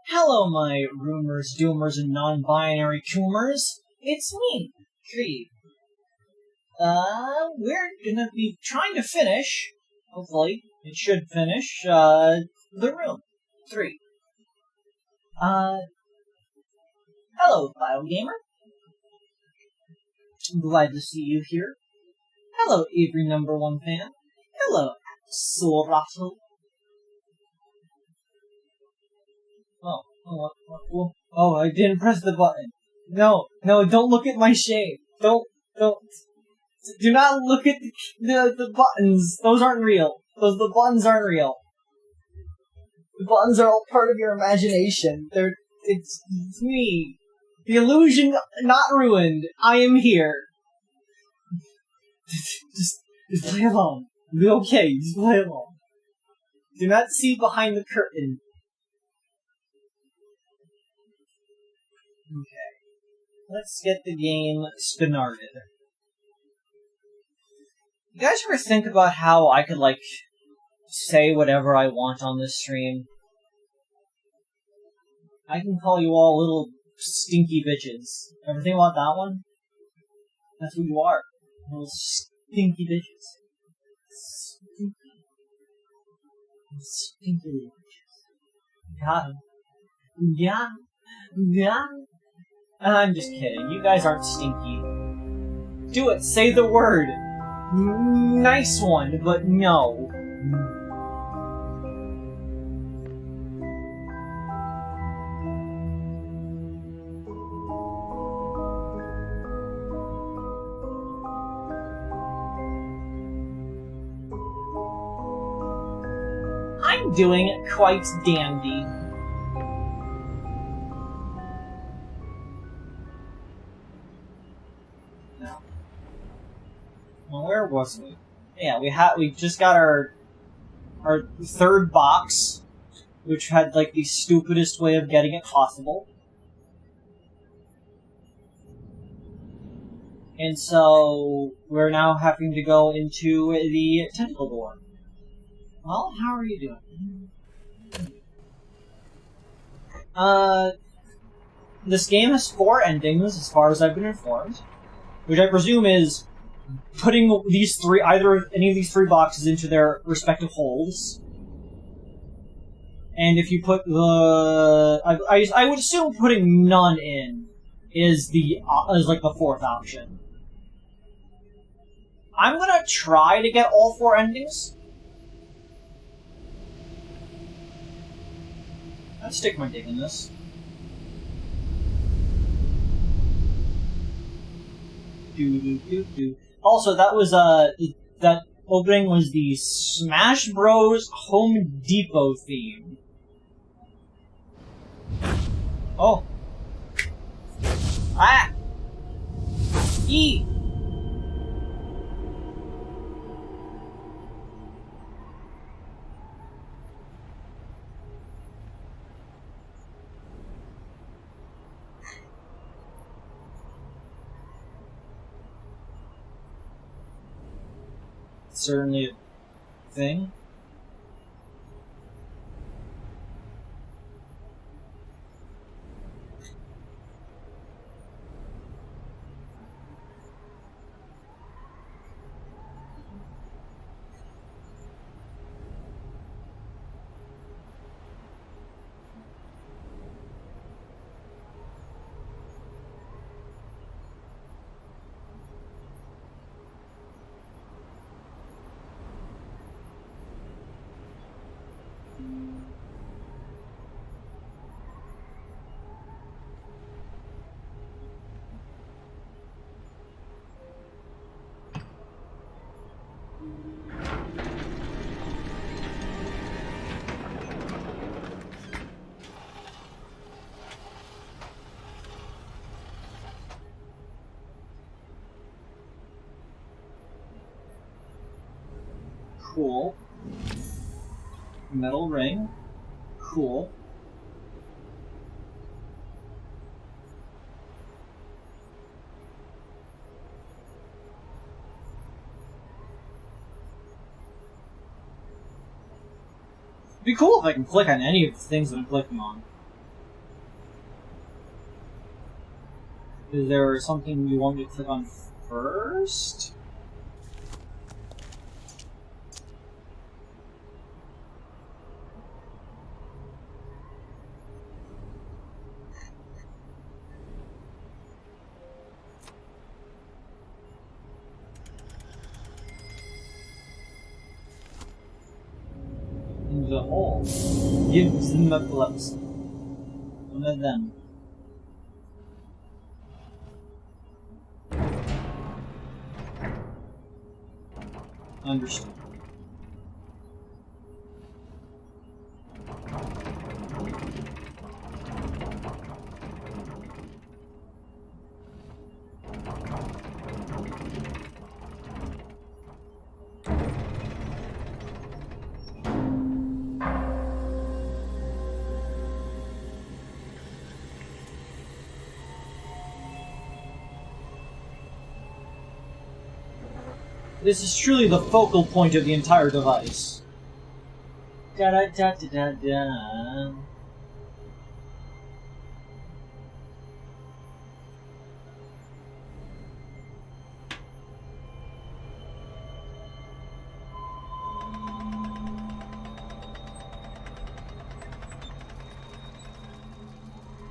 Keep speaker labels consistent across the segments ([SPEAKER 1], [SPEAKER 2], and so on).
[SPEAKER 1] Hello, my rumors, doomers, and non-binary coomers. It's me, Creed. We're gonna be trying to finish, hopefully, it should finish, The Room 3. Hello, BioGamer. I'm glad to see you here. Hello, Avery #1 fan. Hello, Sorato. Oh, I didn't press the button. No, don't look at my shape. Do not look at the buttons. Those aren't real. The buttons aren't real. The buttons are all part of your imagination. It's me. The illusion not ruined. I am here. Just play along. It'll be okay. Just play along. Do not see behind the curtain. Okay, let's get the game started. You guys ever think about how I could, say whatever I want on this stream? I can call you all little stinky bitches. Ever think about that one? That's what you are. Little stinky bitches. Stinky little bitches. Got 'em. Yeah. I'm just kidding. You guys aren't stinky. Do it. Say the word. Nice one, but no. I'm doing quite dandy. Where was we? Yeah, we just got our third box, which had the stupidest way of getting it possible. And so we're now having to go into the tentacle door. Well, how are you doing? This game has 4 endings, as far as I've been informed, which I presume is putting any of these 3 boxes into their respective holes. And if you put I would assume putting none in is the 4th option. I'm gonna try to get all 4 endings. I'd stick my dick in this. Also, that was, that opening was the Smash Bros. Home Depot theme. Oh. Ah! E! Certainly a thing. Cool. Metal ring. Cool. It'd be cool if I can click on any of the things that I'm clicking on. Is there something you want me to click on first? The hole gives them epilepsy. One of them. Understood. This is truly the focal point of the entire device. Da da da da da da.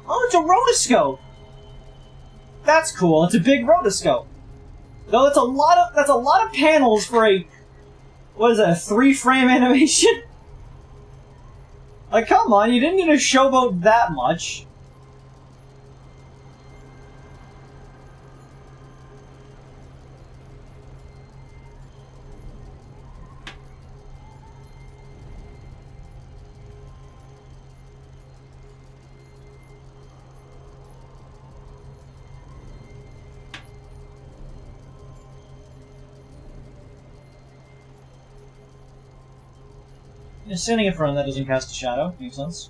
[SPEAKER 1] Oh, it's a rotoscope! That's cool, it's a big rotoscope. Though that's a lot of panels for a, what is that, a 3-frame animation? Like, come on, you didn't need to showboat that much. Standing in front of that doesn't cast a shadow. Makes sense.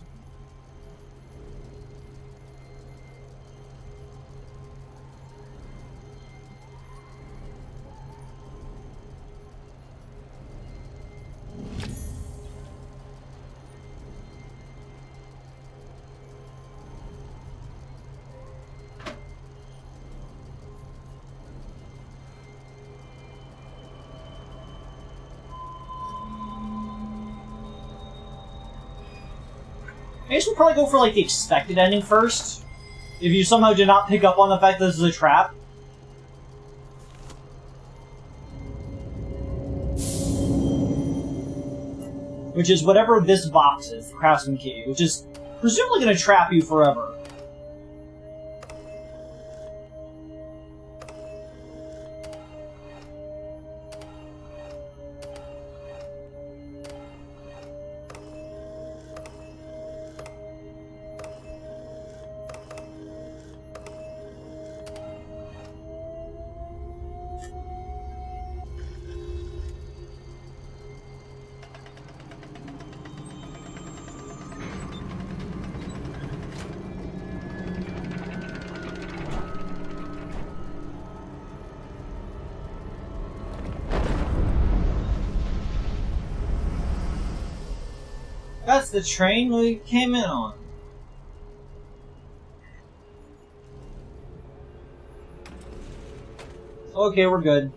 [SPEAKER 1] I guess we'll probably go for, like, the expected ending first. If you somehow did not pick up on the fact that this is a trap. Which is whatever this box is, the Craftsman Key. Which is presumably gonna trap you forever. That's the train we came in on. Okay, we're good.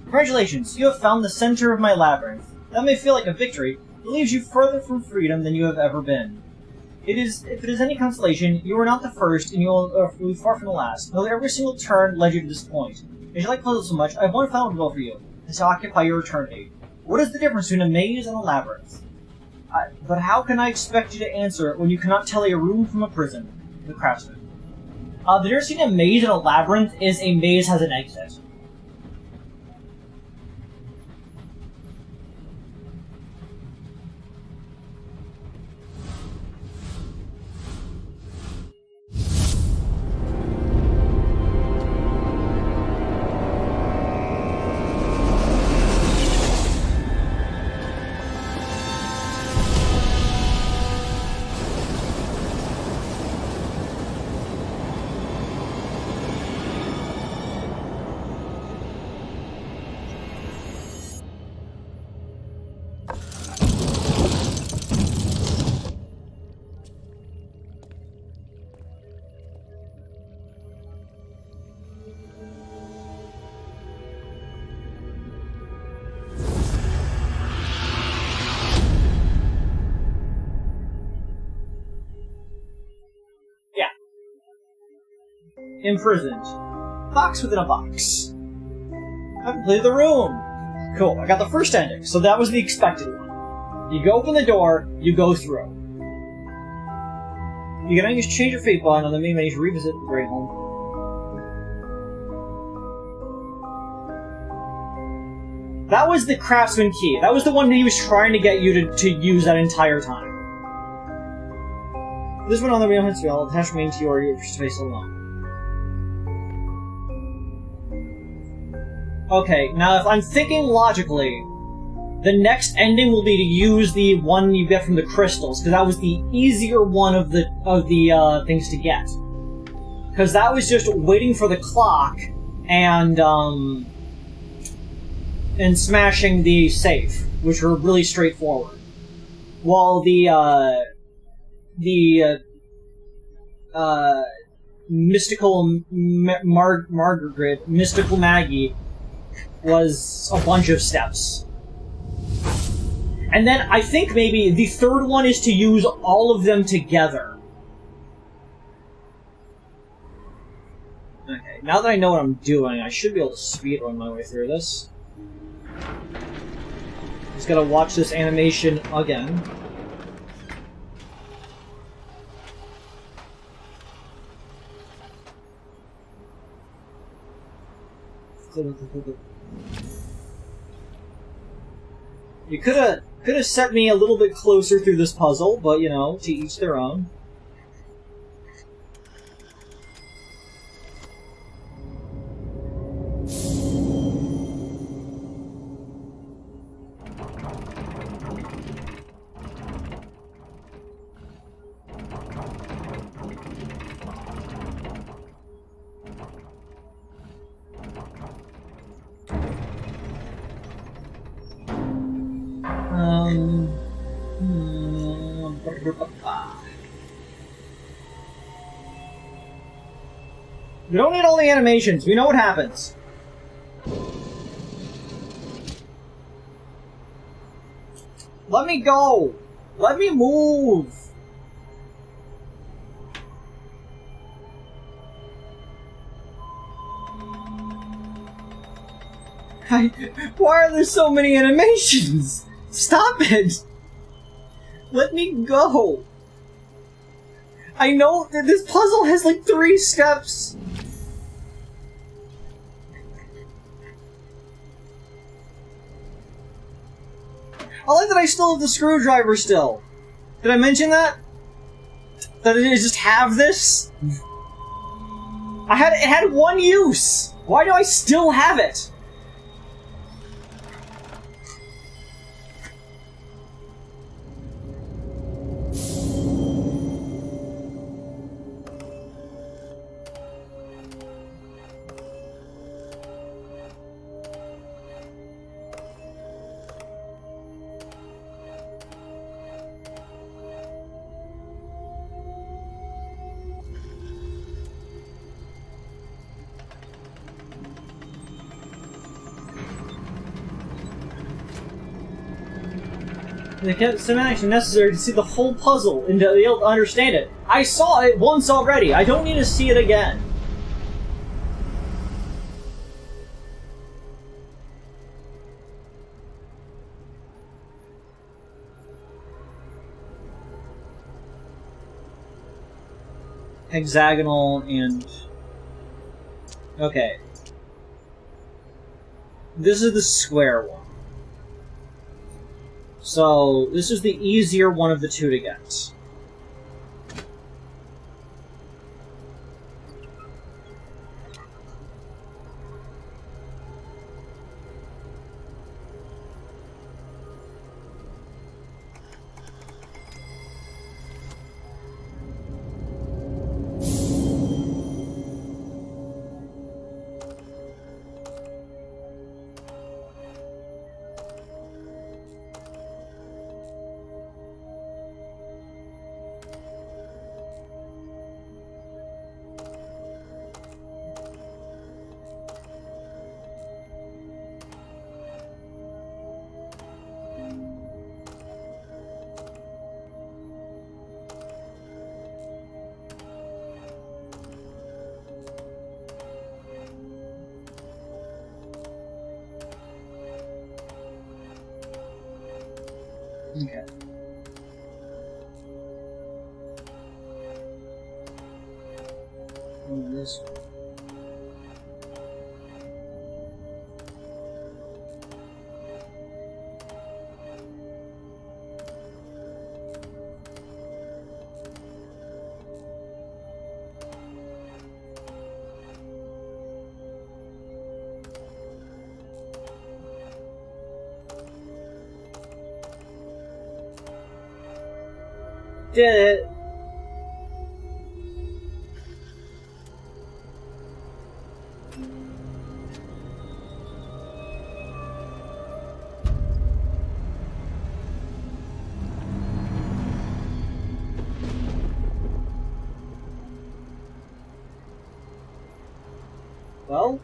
[SPEAKER 1] Congratulations, you have found the center of my labyrinth. That may feel like a victory, but it leaves you further from freedom than you have ever been. If it is any consolation, you were not the first, and you will be far from the last. Nearly every single turn led you to this point. As you like puzzles so much, I have one final riddle for you, to occupy your eternity. What is the difference between a maze and a labyrinth? But how can I expect you to answer it when you cannot tell a room from a prison? The craftsman. The difference between a maze and a labyrinth is a maze has an exit. Imprisoned. Box within a box. I've completed the room! Cool, I got the first ending, so that was the expected one. You go open the door, you go through. You can just change your fate button on the main menu to revisit the Great Home. That was the craftsman key. That was the one that he was trying to get you to use that entire time. This one on the real history, I'll attach remain to your space alone. Okay, now if I'm thinking logically, the next ending will be to use the one you get from the crystals, because that was the easier one of the things to get. Because that was just waiting for the clock and smashing the safe, which were really straightforward. While the mystical Margaret, mystical Maggie, was a bunch of steps. And then I think maybe the third one is to use all of them together. Okay, now that I know what I'm doing, I should be able to speedrun my way through this. Just gotta watch this animation again. You could have set me a little bit closer through this puzzle, but you know, to each their own. We don't need all the animations. We know what happens. Let me go. Let me move. Why are there so many animations? Stop it! Let me go! I know that this puzzle has like 3 steps! I like that I still have the screwdriver still. Did I mention that? That I just have this? It had 1 use! Why do I still have it? The cinematics are necessary to see the whole puzzle and to be able to understand it. I saw it once already. I don't need to see it again. Hexagonal and... Okay. This is the square one. So, this is the easier one of the 2 to get. Okay. And this one. Did it. Well,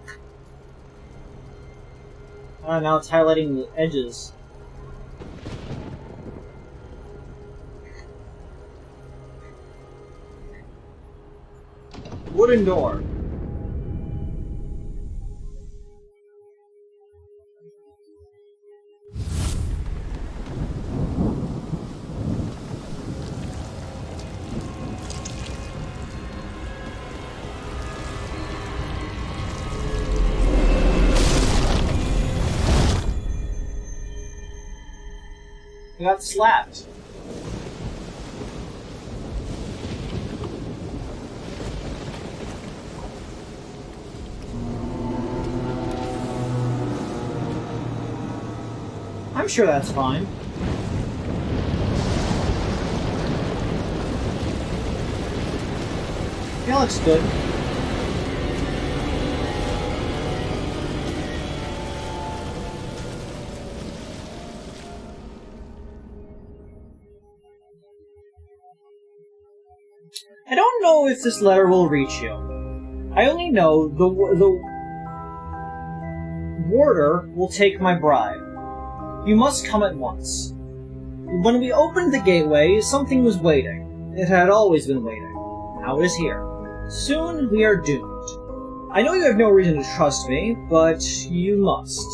[SPEAKER 1] now it's highlighting the edges. Wooden door. I got slapped. I'm sure that's fine. Yeah, looks good. I don't know if this letter will reach you. I only know the warder will take my bribe. You must come at once. When we opened the gateway, something was waiting. It had always been waiting. Now it is here. Soon we are doomed. I know you have no reason to trust me, but you must.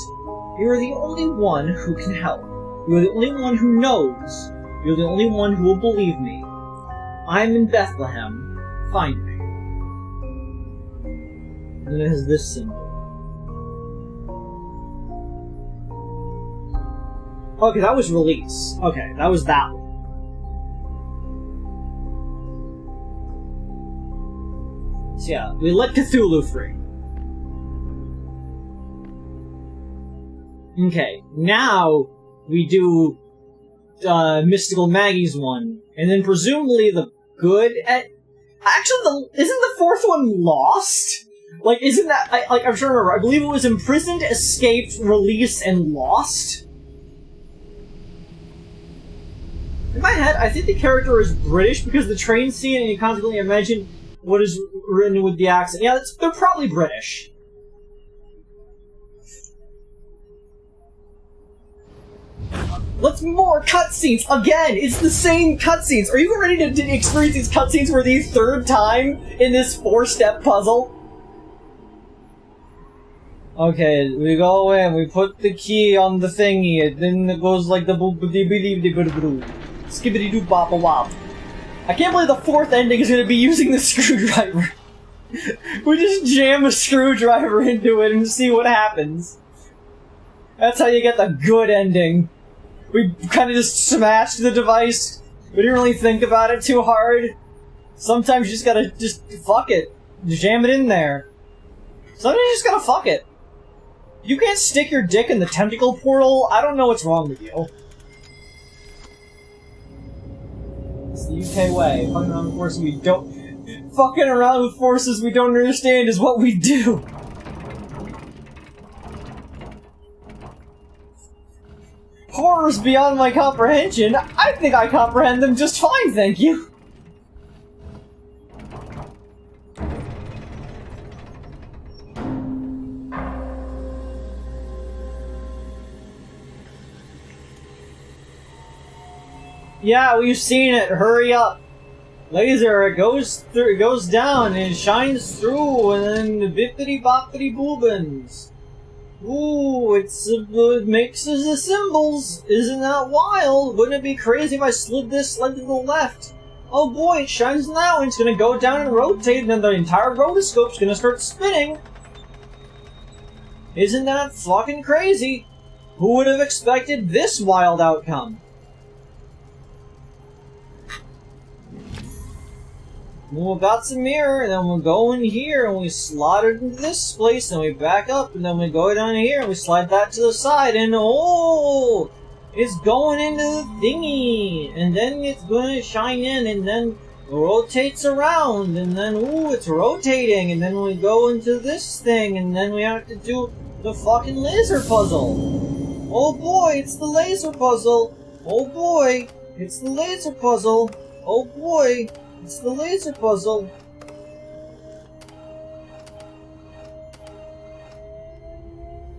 [SPEAKER 1] You're the only one who can help. You're the only one who knows. You're the only one who will believe me. I'm in Bethlehem. Find me. And it has this symbol. Okay, that was release. Okay, that was that one. So yeah, we let Cthulhu free. Okay, now we do Mystical Maggie's one, and then presumably the good at... Actually, isn't the fourth one lost? Like, isn't that... I'm trying to remember. I believe it was imprisoned, escaped, released, and lost? In my head, I think the character is British because the train scene, and you consequently imagine what is written with the accent. Yeah, they're probably British. Let's more cutscenes! Again! It's the same cutscenes! Are you ready to experience these cutscenes for the third time in this 4-step puzzle? Okay, we go in, we put the key on the thingy, and then it goes like the skibbity doo bop a wop. I can't believe the fourth ending is gonna be using the screwdriver. We just jam a screwdriver into it and see what happens. That's how you get the good ending. We kind of just smashed the device. We didn't really think about it too hard. Sometimes you just gotta fuck it. Jam it in there. Sometimes you just gotta fuck it. You can't stick your dick in the tentacle portal. I don't know what's wrong with you. It's the UK way. Fucking around with forces we don't... Fucking around with forces we don't understand is what we do. Horrors beyond my comprehension. I think I comprehend them just fine, thank you. Yeah, we've seen it. Hurry up. Laser, it goes through, it goes down, and it shines through, and then bippity boppity boobins. Ooh, it makes the symbols. Isn't that wild? Wouldn't it be crazy if I slid this sled to the left? Oh boy, it shines now, and it's gonna go down and rotate, and then the entire rotoscope's gonna start spinning. Isn't that fucking crazy? Who would have expected this wild outcome? We've got some mirror, and then we'll go in here, and we slide it into this place, and we back up, and then we go down here, and we slide that to the side, and oh! It's going into the thingy! And then it's gonna shine in, and then rotates around, and then ooh, it's rotating, and then we go into this thing, and then we have to do the fucking laser puzzle! Oh boy, it's the laser puzzle! Oh boy, it's the laser puzzle! Oh boy! It's the laser puzzle.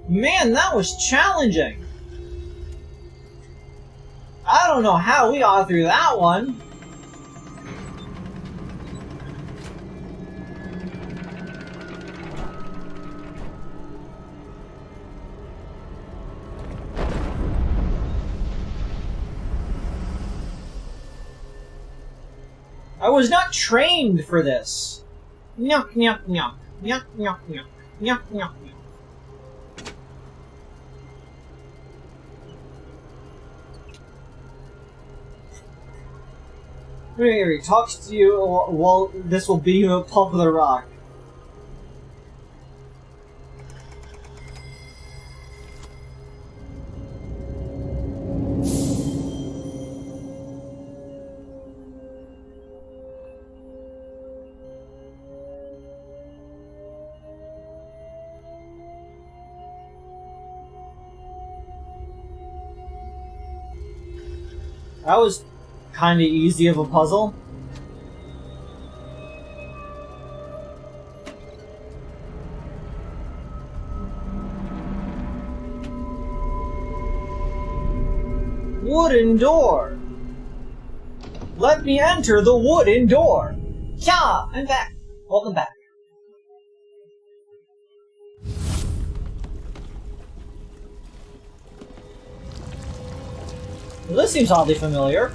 [SPEAKER 1] Man, that was challenging. I don't know how we got through that one. I was not trained for this. Nyuk, nyuk, nyuk. Nyuk, nyuk, nyuk. Nyuk, nyuk, nyuk. Here, he talks to you while this will be a pump of the rock. That was kind of easy of a puzzle. Wooden door! Let me enter the wooden door! Yeah, I'm back! Welcome back. Well, this seems oddly familiar.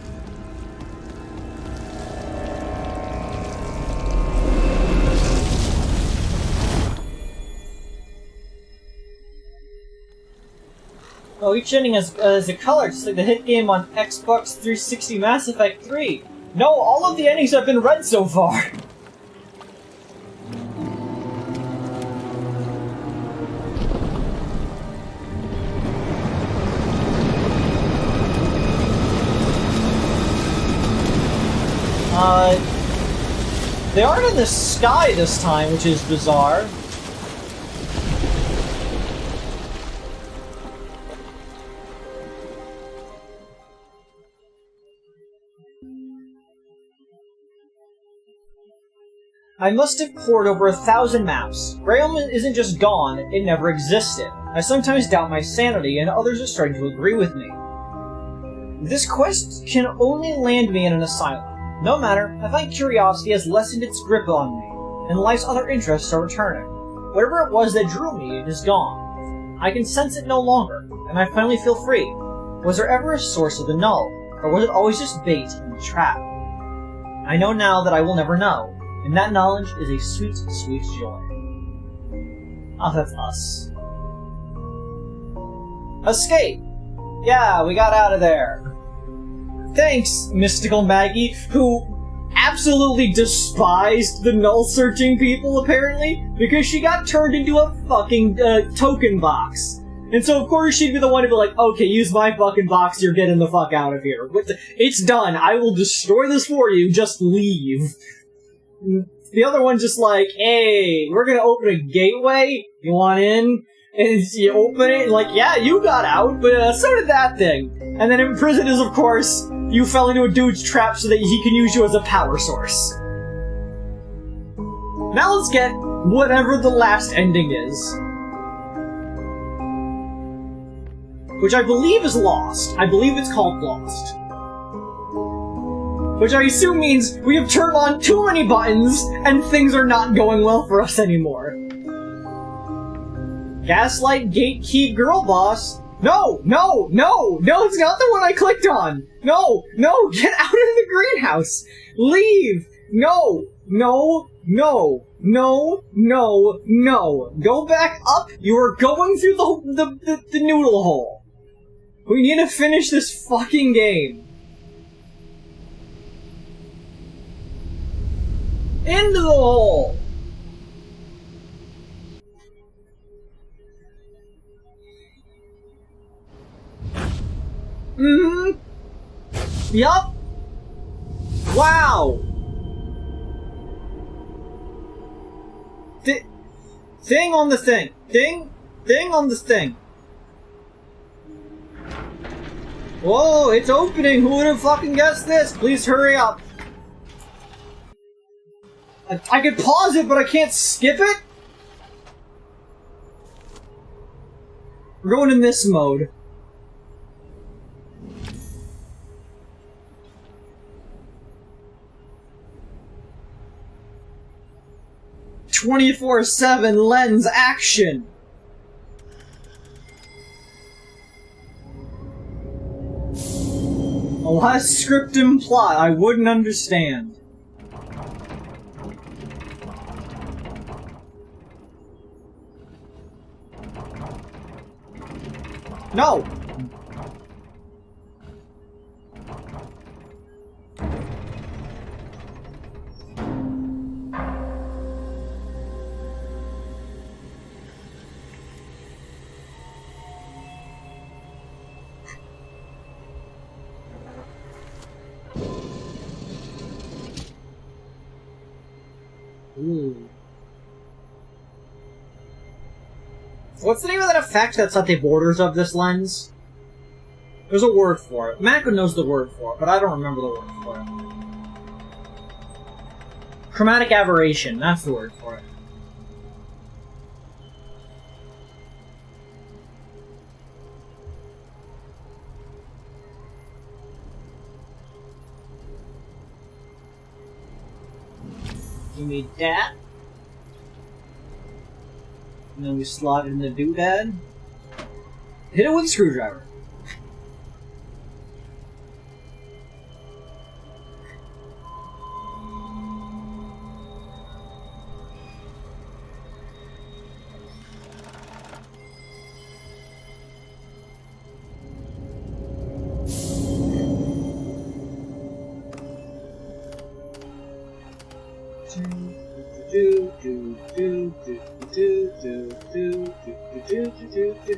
[SPEAKER 1] Oh, each ending has a color, just like the hit game on Xbox 360 Mass Effect 3. No, all of the endings have been red so far. They aren't in the sky this time, which is bizarre. I must have pored over 1,000 maps. Realm isn't just gone, it never existed. I sometimes doubt my sanity, and others are starting to agree with me. This quest can only land me in an asylum. No matter, I find curiosity has lessened its grip on me, and life's other interests are returning. Whatever it was that drew me is gone. I can sense it no longer, and I finally feel free. Was there ever a source of the null, or was it always just bait in the trap? I know now that I will never know. And that knowledge is a sweet, sweet joy. Oh, that's us. Escape! Yeah, we got out of there. Thanks, Mystical Maggie, who absolutely despised the null-searching people, apparently, because she got turned into a fucking token box. And so, of course, she'd be the one to be like, okay, use my fucking box, you're getting the fuck out of here. It's done, I will destroy this for you, just leave. The other one's just like, hey, we're gonna open a gateway, you want in? And you open it, and like, yeah, you got out, but so did that thing. And then in prison is, of course, you fell into a dude's trap so that he can use you as a power source. Now let's get whatever the last ending is. Which I believe is Lost. I believe it's called Lost. Which I assume means we have turned on too many buttons, and things are not going well for us anymore. Gaslight Gatekeep Girl Boss. No! No! No! No, it's not the one I clicked on! No! No! Get out of the greenhouse! Leave! No! No! No! No! No! No! Go back up! You are going through the noodle hole! We need to finish this fucking game. Into the hole! Mm-hmm. Yup. Wow. Thing on the thing. Thing on the thing. Whoa, it's opening. Who would have fucking guessed this? Please hurry up. I could pause it, but I can't skip it? We're going in this mode. "24/7 lens action." A lot of script and plot I wouldn't understand. No! Ooh. What's the name of that effect that's at the borders of this lens? There's a word for it. Mako knows the word for it, but I don't remember the word for it. Chromatic aberration, that's the word for it. Give me that. And then we slot it in the doodad. Hit it with a screwdriver.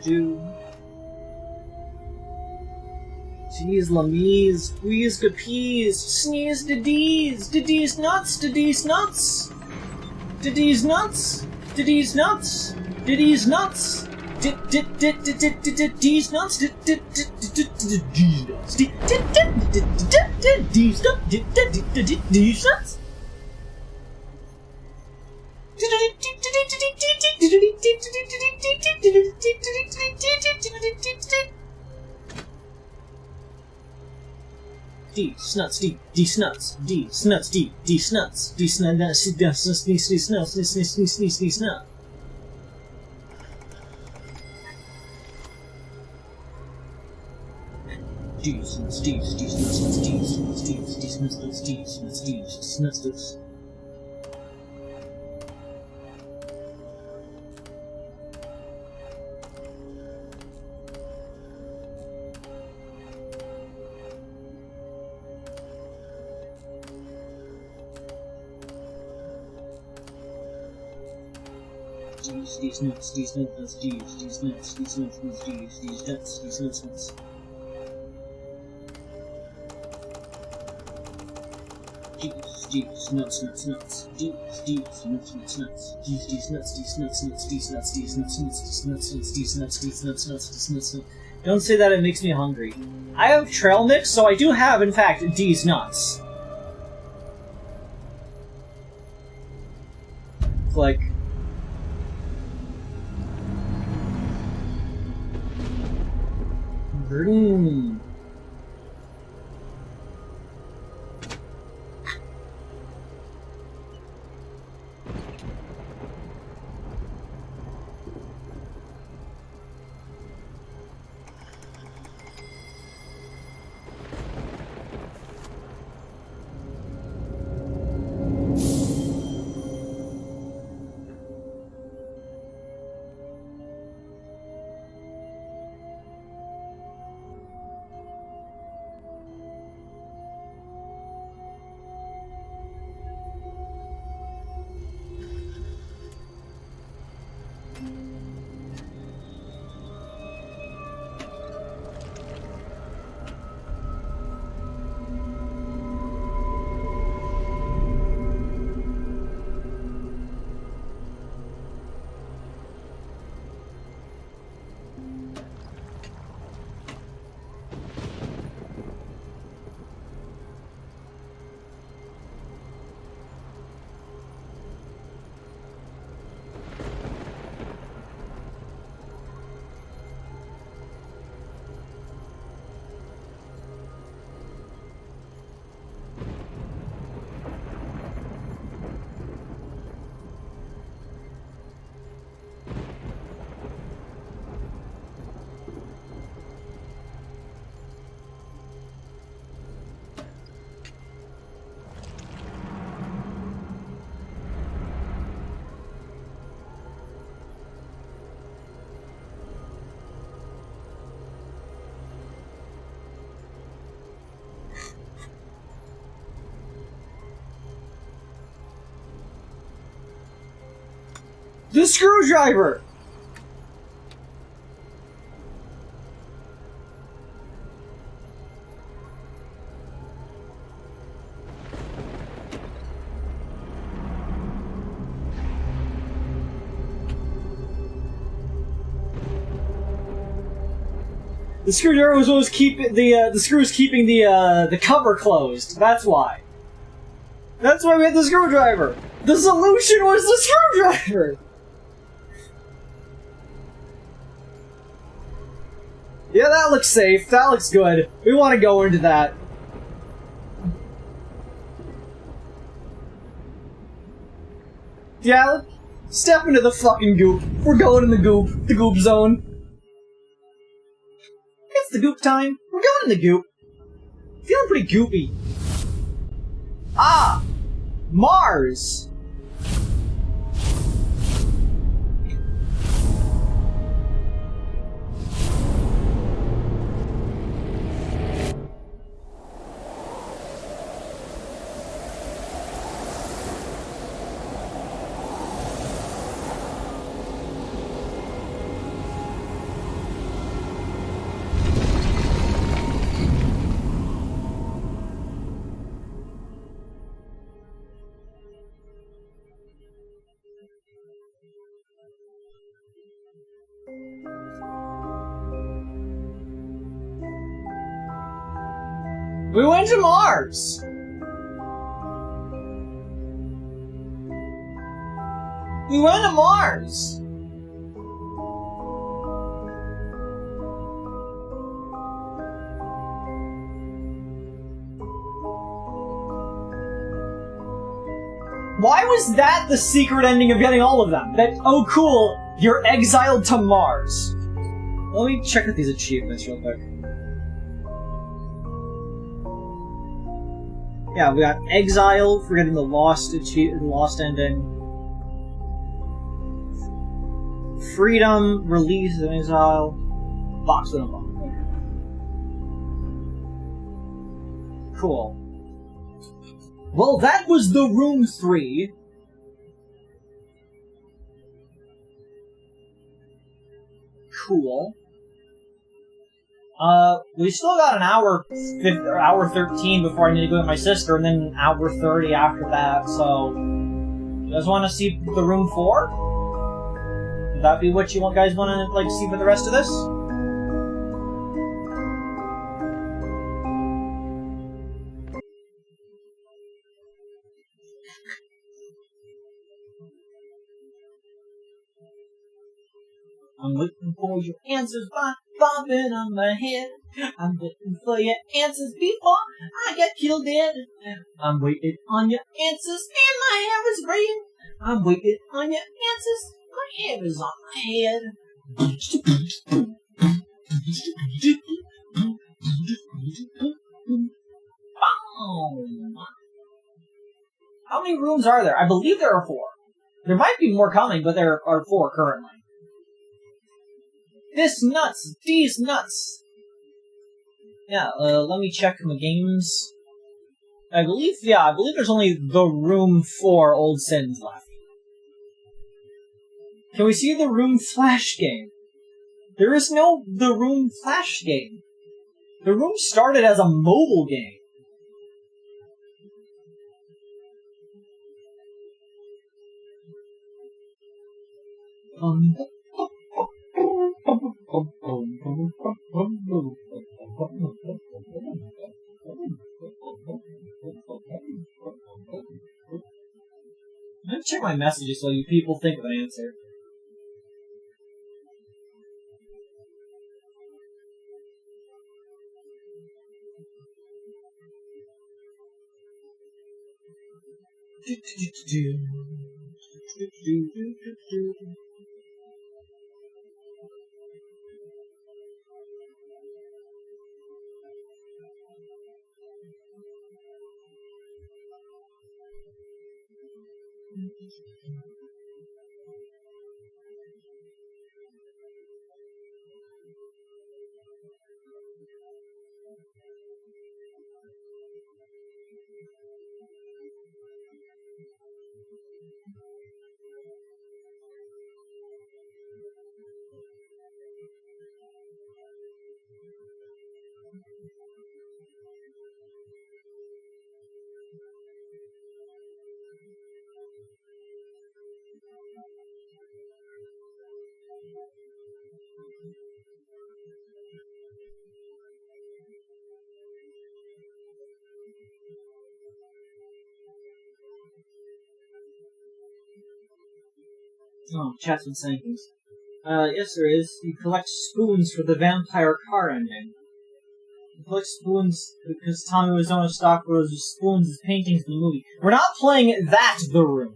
[SPEAKER 1] do. Jeez, Lamise, squeeze the peas, sneeze the D's nuts, D's nuts, D's nuts, D's nuts, D's nuts, D's nuts, D's nuts. D snuts, D snuts, D snuts, D snuts, D snuts, D snuts, D snuts, D snuts, D snuts. D snuts, D snuts, D snuts, D snuts, D snuts, D snuts, D snuts. These nuts, these nuts, these nuts, these nuts, these nuts, these nuts. These nuts, nuts, nuts. These nuts, nuts, nuts. These nuts, these nuts, nuts, these nuts, these nuts, nuts, these nuts, nuts, these nuts, these nuts, nuts, these nuts. Don't say that, it makes me hungry. I have trail mix, so I do have, in fact, these nuts. Like. The screwdriver! The screwdriver was what was keeping the screw was keeping the cover closed. That's why. That's why we had the screwdriver. The solution was the screwdriver. Yeah, that looks safe. That looks good. We want to go into that. Yeah, step into the fucking goop. We're going in the goop zone. It's the goop time. We're going in the goop. Feeling pretty goopy. Ah! Mars! We went to Mars! We went to Mars! Why was that the secret ending of getting all of them? That, oh cool, you're exiled to Mars. Let me check out these achievements real quick. Yeah, we got exile for getting the lost ending. Freedom, release, and exile. Box with a bomb. Cool. Well, that was the room 3. Cool. We still got an hour 13 before I need to go with my sister, and then an hour 30 after that, so... You guys want to see the room 4? Would that be what you guys want to, like, see for the rest of this? I'm looking for your answers, bobbing on my head. I'm waiting for your answers before I get killed dead. I'm waiting on your answers, and my hair is red. I'm waiting on your answers, my hair is on my head. How many rooms are there? I believe there are 4. There might be more coming, but there are 4 currently. This nuts! These nuts! Yeah, let me check my games. I believe there's only the room 4 Old Sins left. Can we see the room Flash game? There is no the room Flash game. The room started as a mobile game. I'm gonna check my messages so you people think of an answer. Oh, chat's been saying things. Yes there is. You collect spoons for the vampire car ending. You collect spoons because Tommy was on a stock for those spoons as paintings in the movie. We're not playing that The Room.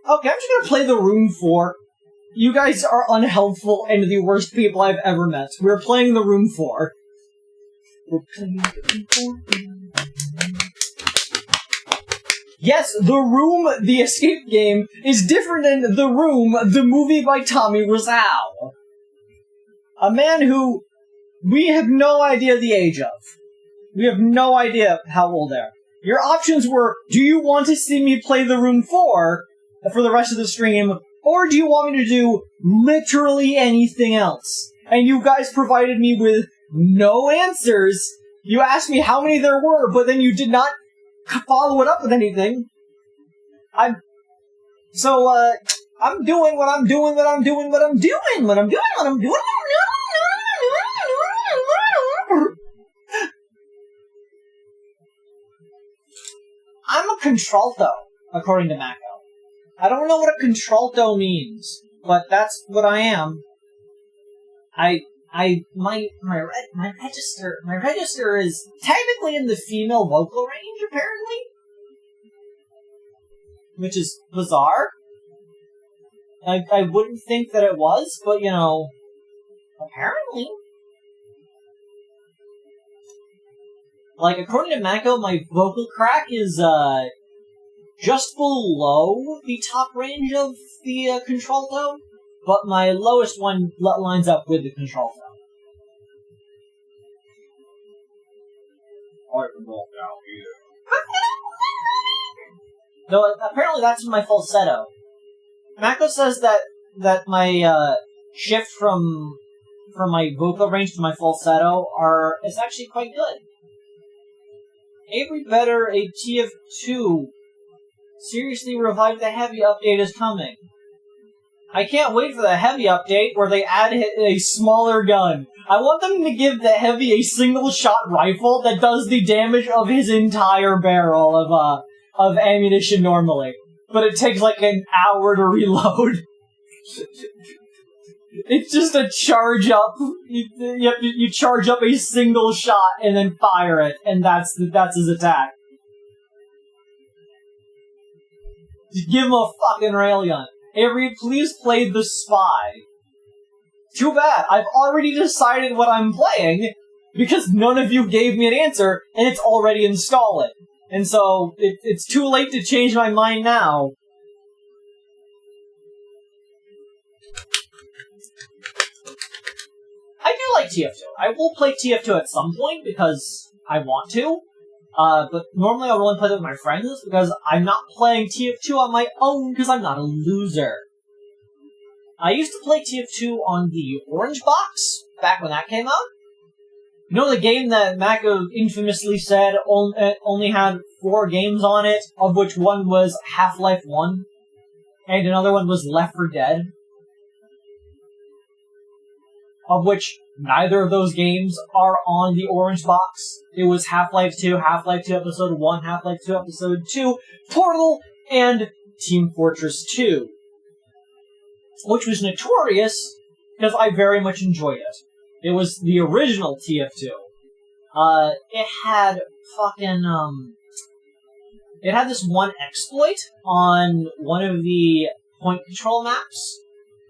[SPEAKER 1] Okay, I'm just gonna play The Room 4. You guys are unhelpful and the worst people I've ever met. We're playing The Room 4. We're playing The Room 4. Yes, The Room, the escape game, is different than The Room, the movie by Tommy Wiseau. A man who we have no idea the age of. We have no idea how old they are. Your options were, do you want to see me play The Room 4 for the rest of the stream, or do you want me to do literally anything else? and you guys provided me with no answers. You asked me how many there were, but then you did not follow it up with anything. I'm doing what I'm doing, what I'm doing, what I'm doing, what I'm doing, what I'm doing. I'm a contralto, according to Mako. I don't know what a contralto means, but that's what I am. My register is technically in the female vocal range, apparently, which is bizarre. I wouldn't think that it was, but you know, apparently. Like, according to Mako, my vocal crack is just below the top range of the contralto, but my lowest one lines up with the contralto.
[SPEAKER 2] I can walk down here.
[SPEAKER 1] Though apparently that's my falsetto. Mako says that my shift from my vocal range to my falsetto is actually quite good. Avery Better, a TF2, seriously revived the heavy update is coming. I can't wait for the heavy update where they add a smaller gun. I want them to give the heavy a single-shot rifle that does the damage of his entire barrel of ammunition normally. But it takes like an hour to reload. It's just a charge up. You charge up a single shot and then fire it, and that's his attack. Just give him a fucking railgun. Avery, please play The Spy. Too bad. I've already decided what I'm playing because none of you gave me an answer, and it's already installing. And so it's too late to change my mind now. I do like TF2. I will play TF2 at some point because I want to. But normally I would only play it with my friends because I'm not playing TF2 on my own because I'm not a loser. I used to play TF2 on the Orange Box back when that came out. You know the game that Mako infamously said only had 4 games on it, of which one was Half-Life 1, and another one was Left 4 Dead? Of which neither of those games are on the Orange Box. It was Half-Life 2, Half-Life 2 Episode 1, Half-Life 2 Episode 2, Portal, and Team Fortress 2. Which was notorious because I very much enjoyed it. It was the original TF2. It had it had this one exploit on one of the point control maps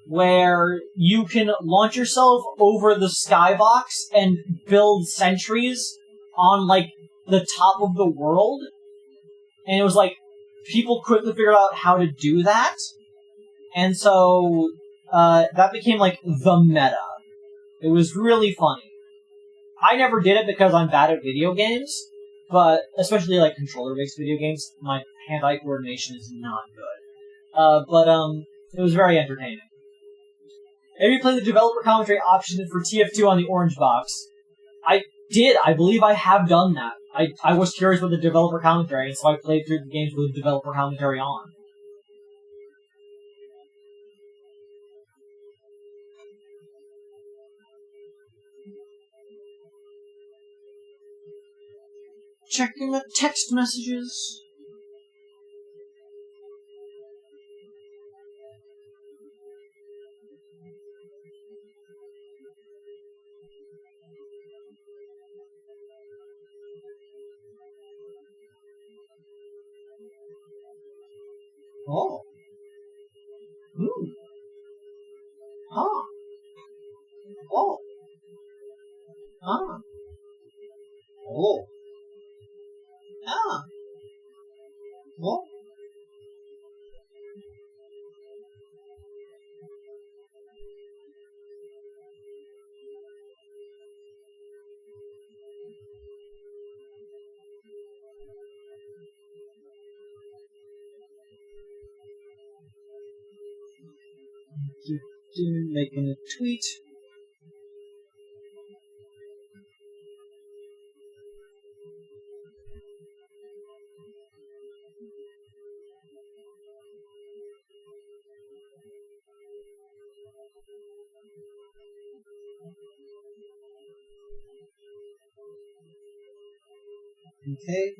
[SPEAKER 1] where you can launch yourself over the skybox and build sentries on, like, the top of the world. And it was like, people quickly figured out how to do that. And so, that became, like, the meta. It was really funny. I never did it because I'm bad at video games, but especially, like, controller-based video games, my hand-eye coordination is not good. But it was very entertaining. Have you played the developer commentary option for TF2 on the Orange Box? I did. I believe I have done that. I was curious about the developer commentary, and so I played through the games with the developer commentary on. Checking the text messages. Oh. Ooh. Huh. Oh. Ah. Oh. Ah. Oh. Making a tweet. Okay.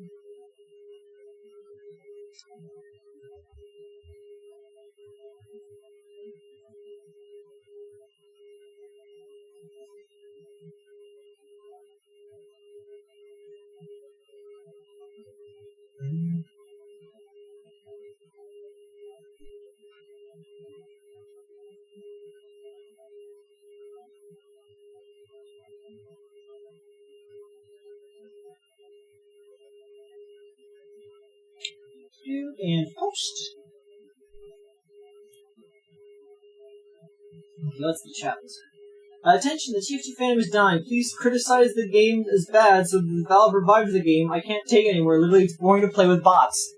[SPEAKER 1] And post. Okay, what's the chat list? Attention, the TF2 fandom is dying. Please criticize the game as bad so that the Valve revives the game. I can't take it anymore. Literally, it's boring to play with bots.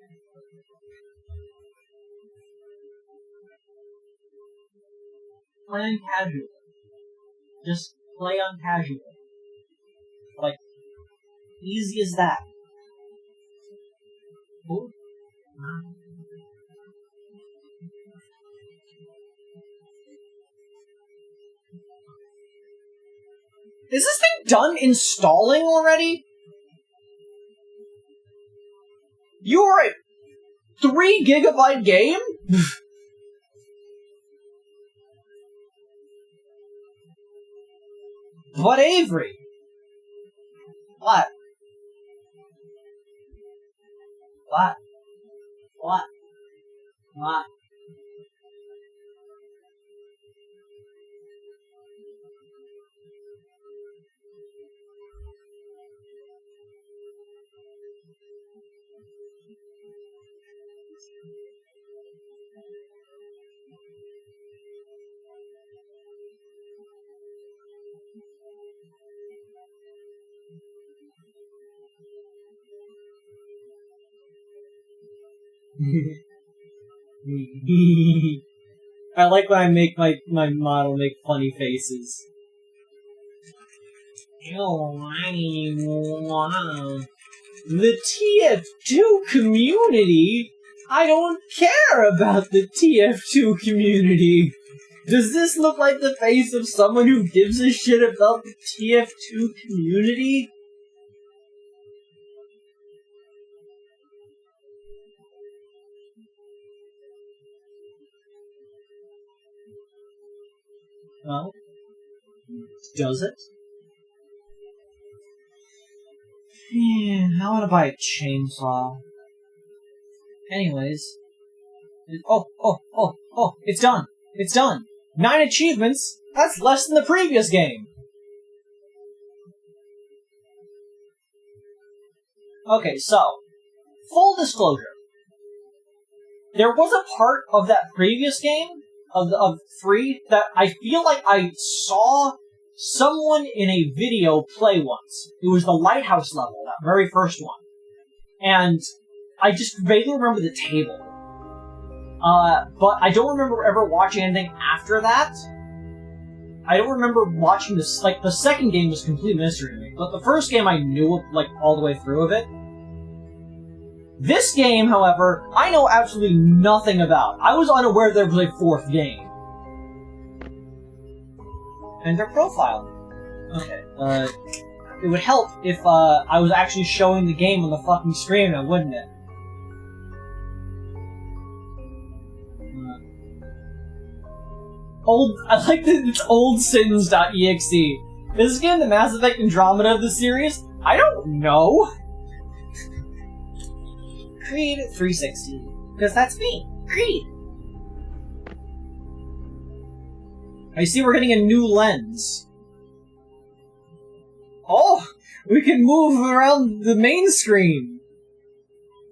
[SPEAKER 1] Play on casual. Just play on casual. Like, easy as that. Ooh. Is this thing done installing already? You are a 3 GB game? What, Avery? What? What? What? What? I like when I make my model make funny faces. The TF2 community? I don't care about the TF2 community. Does this look like the face of someone who gives a shit about the TF2 community? Well, does it? I want to buy a chainsaw. Anyways. Oh, it's done! It's done! 9 achievements? That's less than the previous game! Okay, so, full disclosure. There was a part of that previous game, of 3, that I feel like I saw someone in a video play once. It was the lighthouse level, that very first one. And I just vaguely remember the table. But I don't remember ever watching anything after that. I don't remember watching this, like, the second game was complete mystery to me, but the first game I knew, like, all the way through of it. This game, however, I know absolutely nothing about. I was unaware there was a 4th game. And their profile. Okay, it would help if, I was actually showing the game on the fucking screen now, wouldn't it? I like that it's oldsins.exe. Is this game the Mass Effect Andromeda of the series? I don't know. Creed 360. Because that's me. Creed. I see we're getting a new lens. Oh! We can move around the main screen!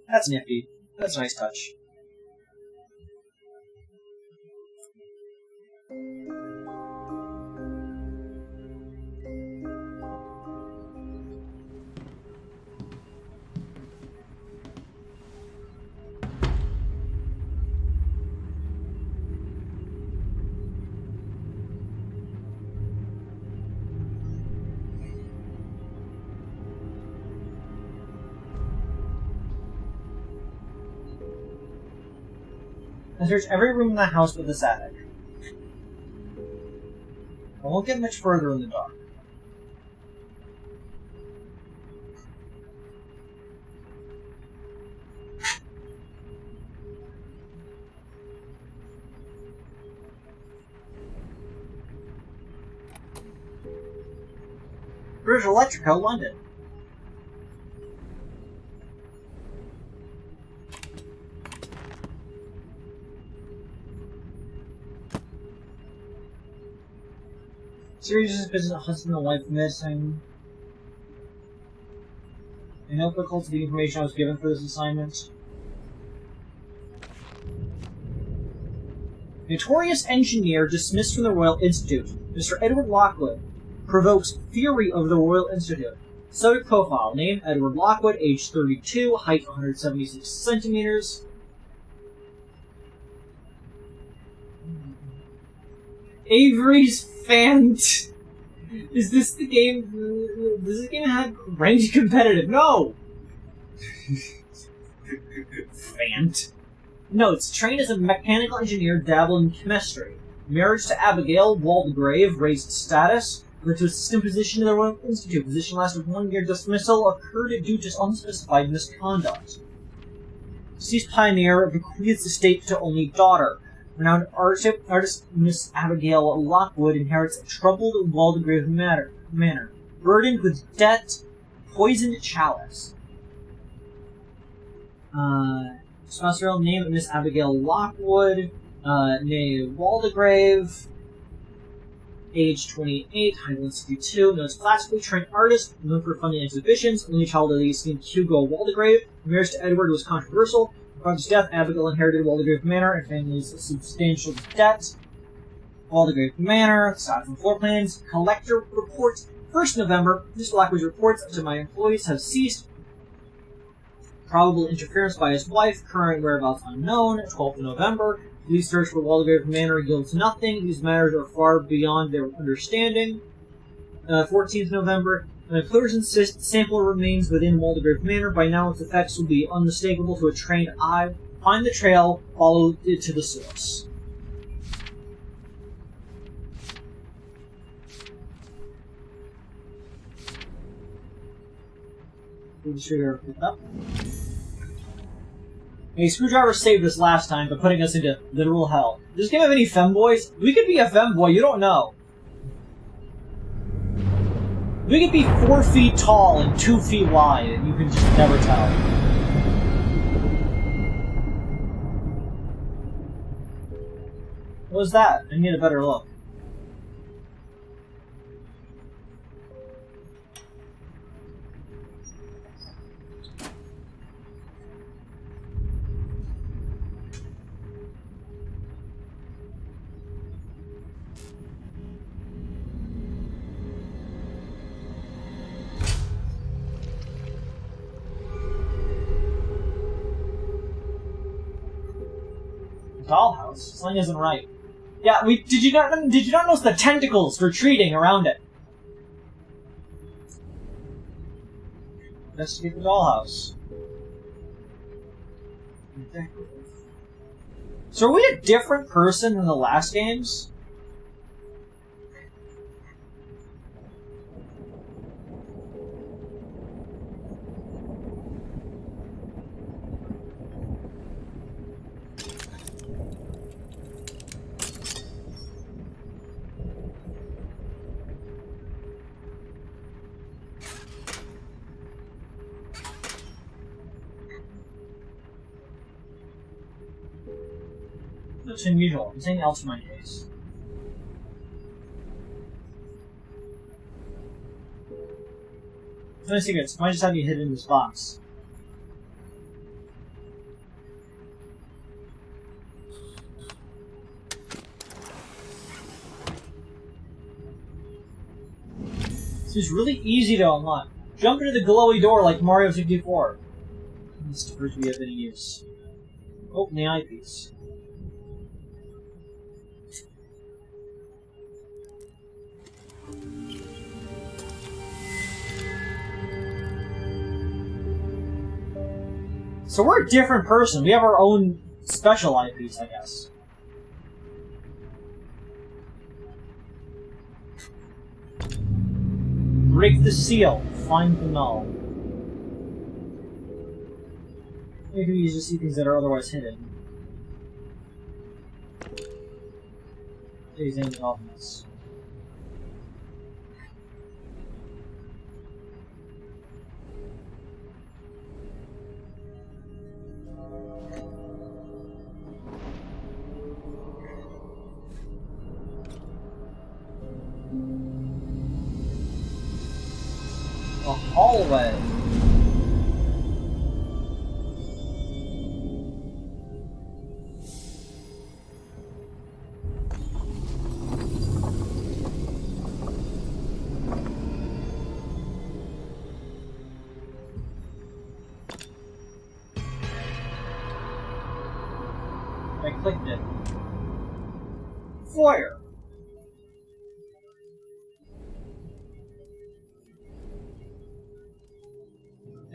[SPEAKER 1] That's nifty. That's a nice touch. I search every room in the house but this attic. I won't get much further in the dark. British Electrico, London. Serious business, husband and wife missing. A notebook holds the information I was given for this assignment. Notorious engineer dismissed from the Royal Institute. Mr. Edward Lockwood provokes fury over the Royal Institute. Subject profile. Name, Edward Lockwood, age 32, height 176 centimeters. Avery's Fant. Is this the game? Does this game have ranked competitive? No! Fant. Notes. Trained as a mechanical engineer, dabbled in chemistry. Marriage to Abigail Waldegrave, raised status. Led to assistant position in the Royal Institute. Position lasted 1 year. Dismissal occurred due to unspecified misconduct. Deceased pioneer bequeaths estate to only daughter. Renowned artist Miss Abigail Lockwood inherits a troubled Waldegrave manor. Burdened with debt, poisoned chalice. Sponsor name Miss Abigail Lockwood. Name Waldegrave. Age 28, height 162. Known as classically trained artist, known for funding exhibitions. Only child of the esteemed Hugo Waldegrave. Marriage to Edward was controversial. Upon his death, Abigail inherited Waldegrave Manor and family's substantial debt. Waldegrave Manor, status and floor plans, collector report. 1st November, Mr. Lockwood's reports to my employees have ceased. Probable interference by his wife, current whereabouts unknown. 12th November, police search for Waldegrave Manor yields nothing. These matters are far beyond their understanding. 14th November, an employers insist sample remains within Waldegrave Manor. By now, its effects will be unmistakable to a trained eye. Find the trail, follow it to the source. Screwdriver picked up. A screwdriver saved us last time by putting us into literal hell. Does this game have any femboys? We could be a femboy, you don't know. We could be 4 feet tall and 2 feet wide, and you can just never tell. What was that? I need a better look. Dollhouse? Something isn't right. Yeah, did you not notice the tentacles retreating around it? Investigate the dollhouse. So are we a different person than the last games? Looks unusual. Anything else in my case? No secrets. Might just have you hidden in this box. This is really easy to unlock. Jump into the glowy door like Mario 64. This stickers we have any use. Open the eyepiece. So we're a different person. We have our own special eyepiece, I guess. Break the seal. Find the null. You can use to see things that are otherwise hidden. Examine the offense. A hallway. I clicked it. Foyer.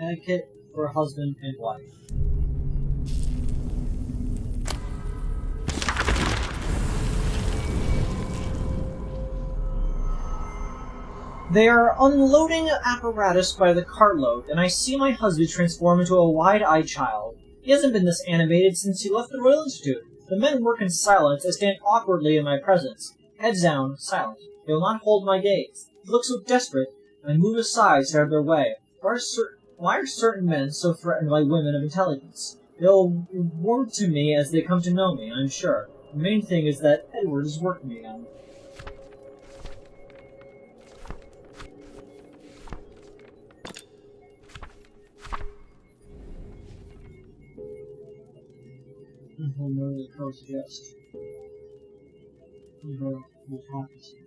[SPEAKER 1] Etiquette for husband and wife. They are unloading apparatus by the cartload, and I see my husband transform into a wide-eyed child. He hasn't been this animated since he left the Royal Institute. The men work in silence. I stand awkwardly in my presence. Heads down, silent. They will not hold my gaze. They look so desperate, and I move aside to out of their way. Why are certain men so threatened by women of intelligence? They'll warm to me as they come to know me, I'm sure. The main thing is that Edward is working again. What will the crow suggest? What happens here?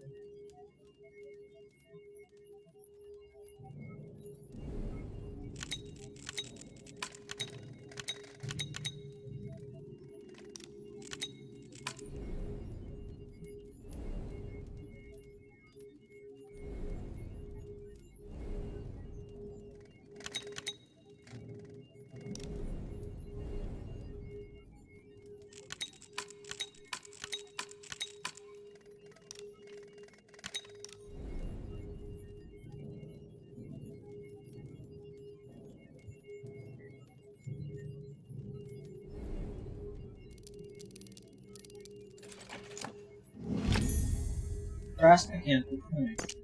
[SPEAKER 1] Grasp mechanical point.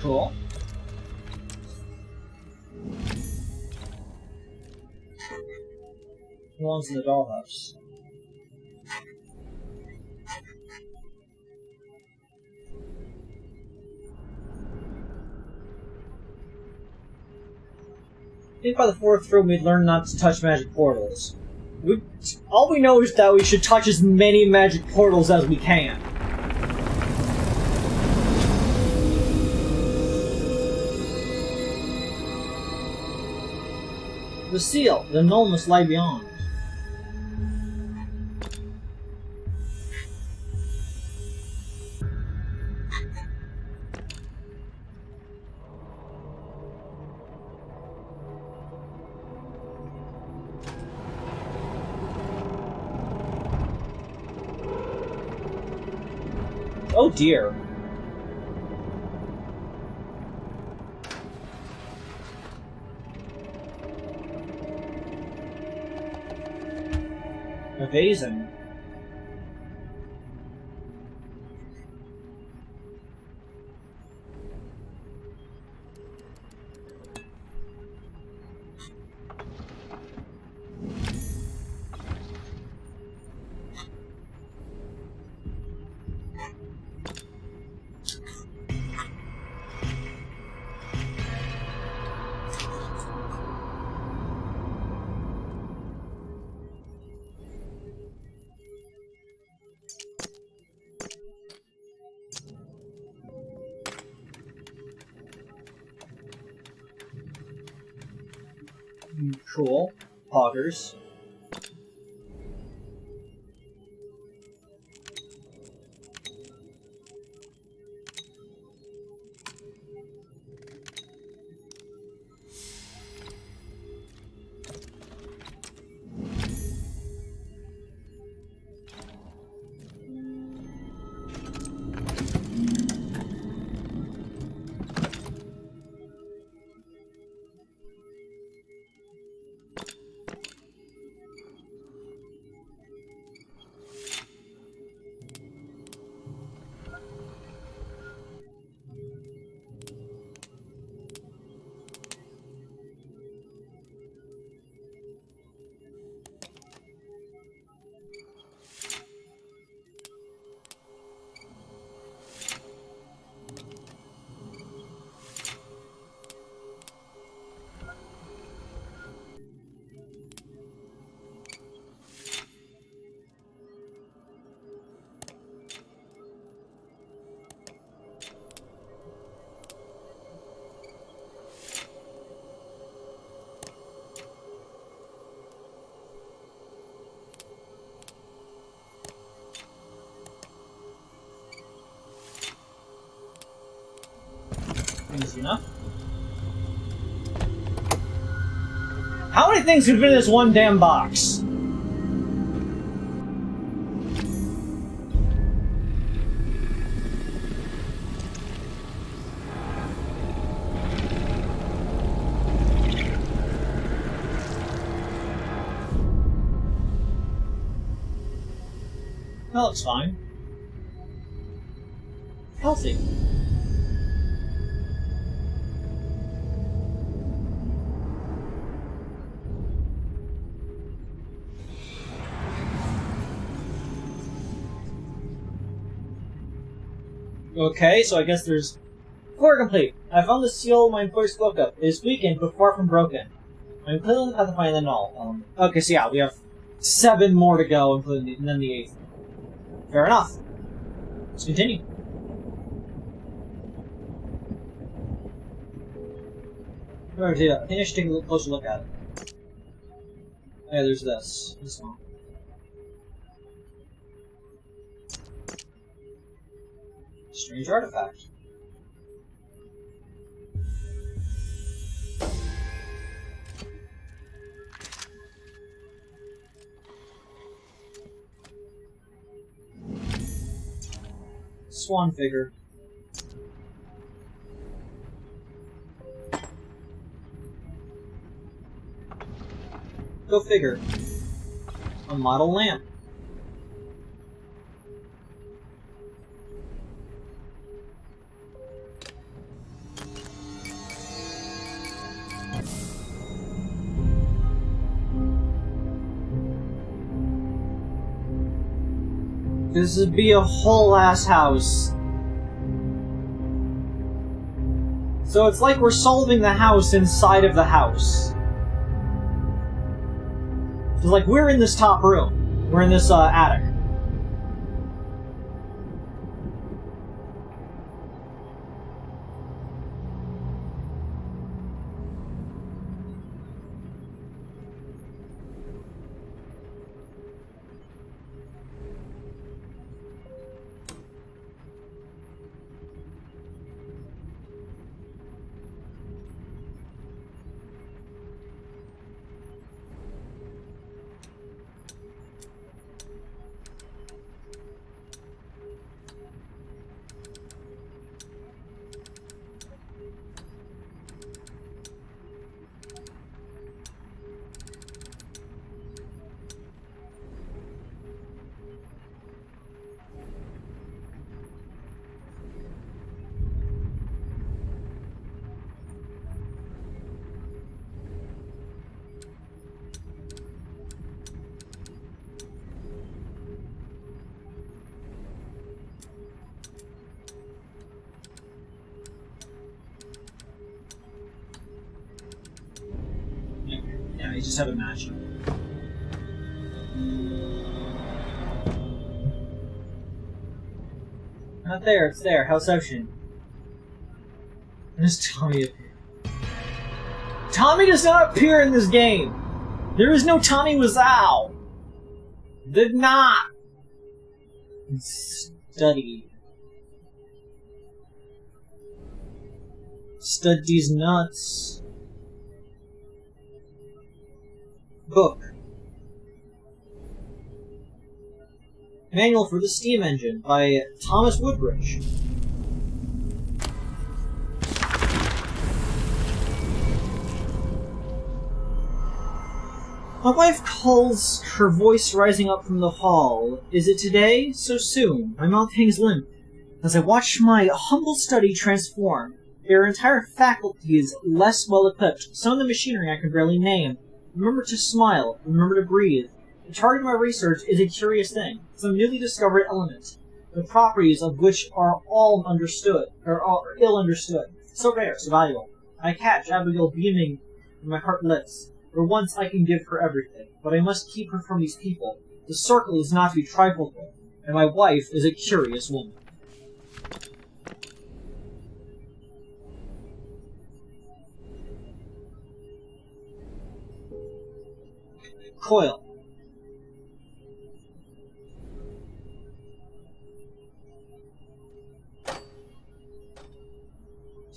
[SPEAKER 1] Cool. Who owns the dollhouse? I think by the fourth room we'd learn not to touch magic portals. All we know is that we should touch as many magic portals as we can. The seal, the null must lie beyond. Oh dear. Evasion. Cool. Poggers. Easy enough. How many things could fit in this one damn box? That looks fine. Healthy. Okay, so I guess there's... Floor complete. I found the seal my employer spoke of. It is weakened, but far from broken. I'm clearly not to find the null. Okay, so yeah, we have 7 more to go, including and then the 8th. Fair enough. Let's continue. I think I should take a closer look at it. Yeah, there's this. This one. Strange artifact. Swan figure. Go figure. A model lamp. This would be a whole ass house. So it's like we're solving the house inside of the house. It's like we're in this top room. We're in this attic. Yeah, you just have a match. Not there, it's there. House Ocean. Where's Tommy appear? Tommy does not appear in this game! There is no Tommy Wiseau! Did not! Study. Stud these nuts. Book. Manual for the Steam Engine by Thomas Woodbridge. My wife calls, her voice rising up from the hall. Is it today? So soon. My mouth hangs limp as I watch my humble study transform. There are entire faculties less well equipped. Some of the machinery I can barely name. Remember to smile. Remember to breathe. The target of my research is a curious thing. Some newly discovered element, the properties of which are all understood, or ill understood. So rare, so valuable. I catch Abigail beaming when my heart lifts. For once I can give her everything, but I must keep her from these people. The circle is not to be trifled with, and my wife is a curious woman. Coil.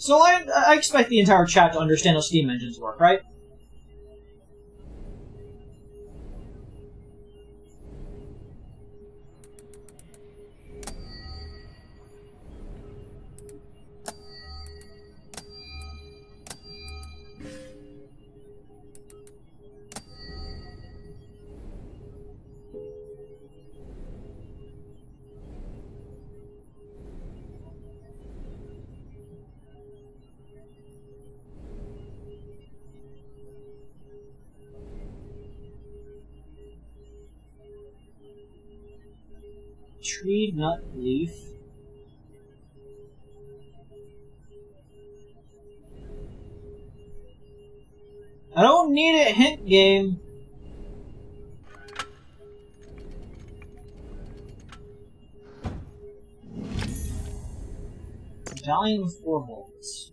[SPEAKER 1] So I expect the entire chat to understand how Steam engines work, right? Tree, nut, leaf. I don't need a hint game. Medallion with 4 holes.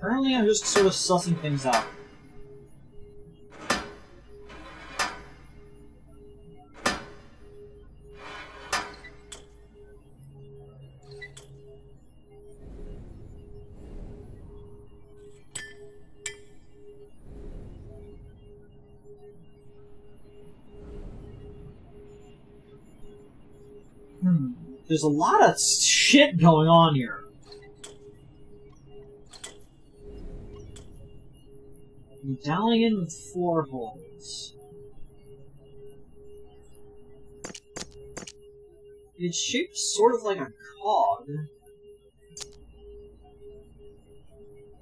[SPEAKER 1] Currently, I'm just sort of sussing things out. There's a lot of shit going on here. Medallion with 4 holes. It's shaped sort of like a cog.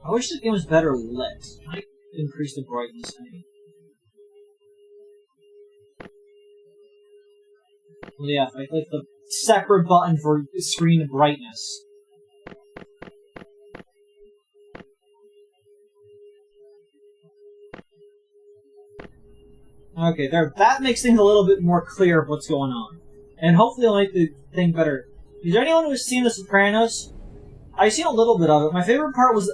[SPEAKER 1] I wish the game was better lit. Can I increase the brightness maybe? Well, yeah, if I click the separate button for screen brightness. Okay, there. That makes things a little bit more clear of what's going on. And hopefully it'll make the thing better. Is there anyone who's seen The Sopranos? I've seen a little bit of it. My favorite part was...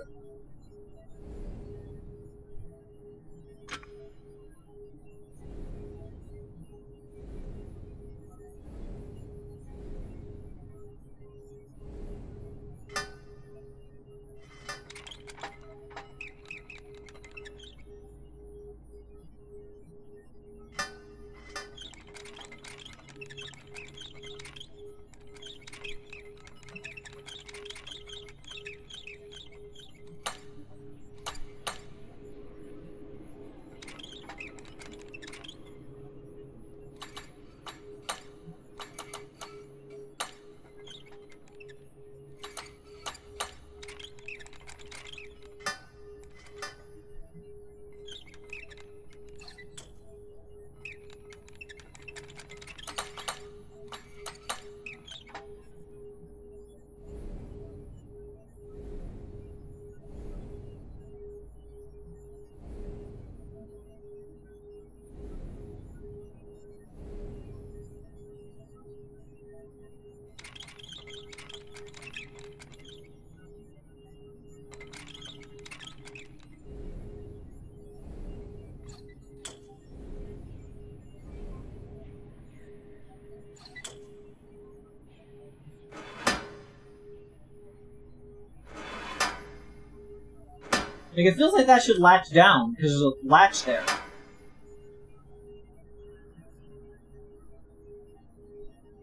[SPEAKER 1] Like, it feels like that should latch down, because there's a latch there.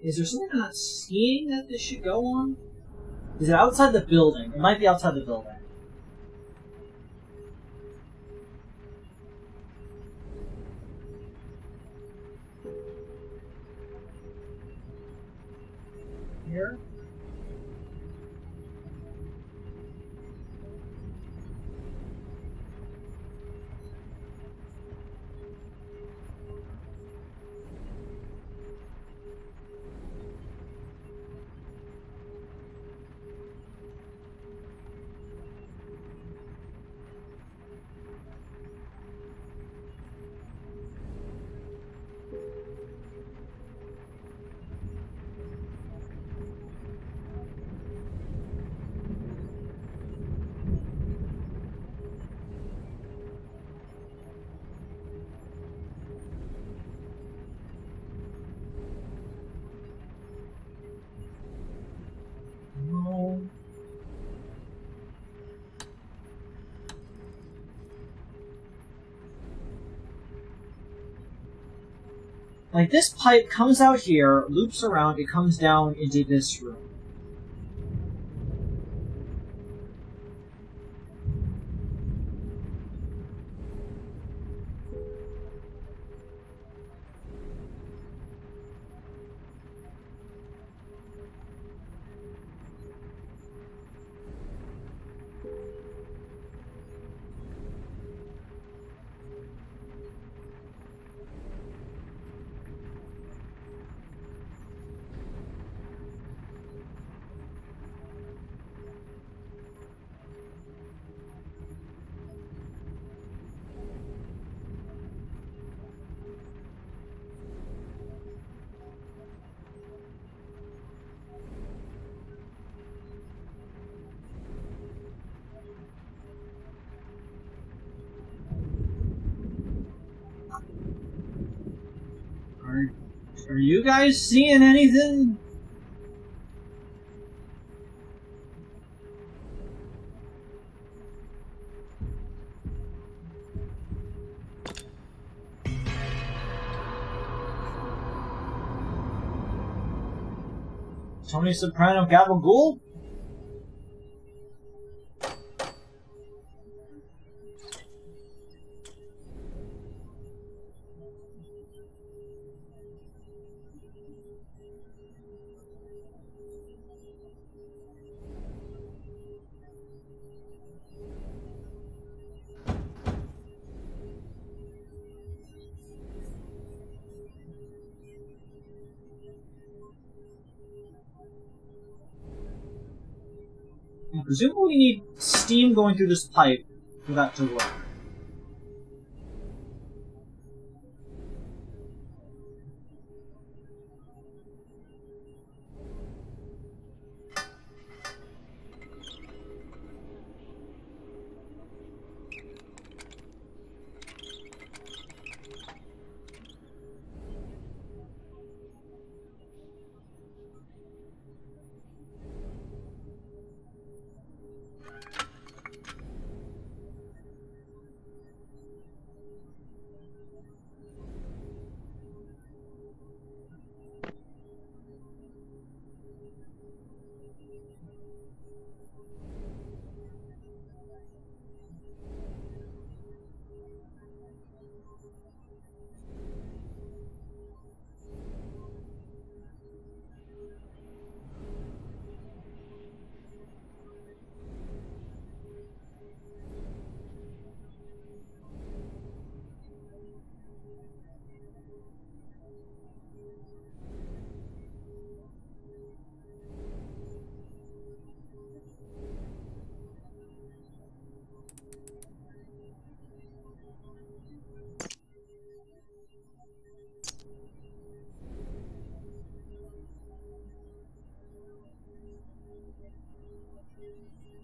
[SPEAKER 1] Is there something I'm not seeing that this should go on? Is it outside the building? It might be outside the building. Here? Like, this pipe comes out here, loops around, it comes down into this room. Are you guys seeing anything? Tony Soprano Gabagool? Presumably we need steam going through this pipe for that to work.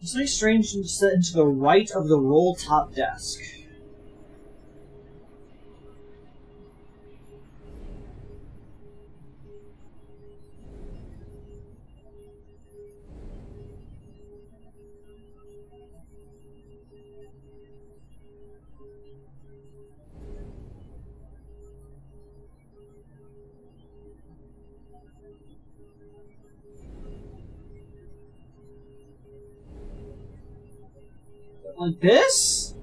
[SPEAKER 1] It's very strange to set into the right of the roll-top desk. Like this?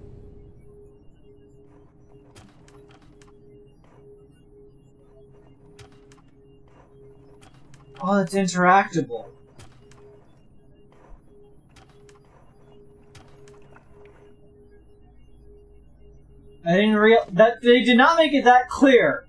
[SPEAKER 1] Oh, it's interactable. I didn't that they did not make it that clear.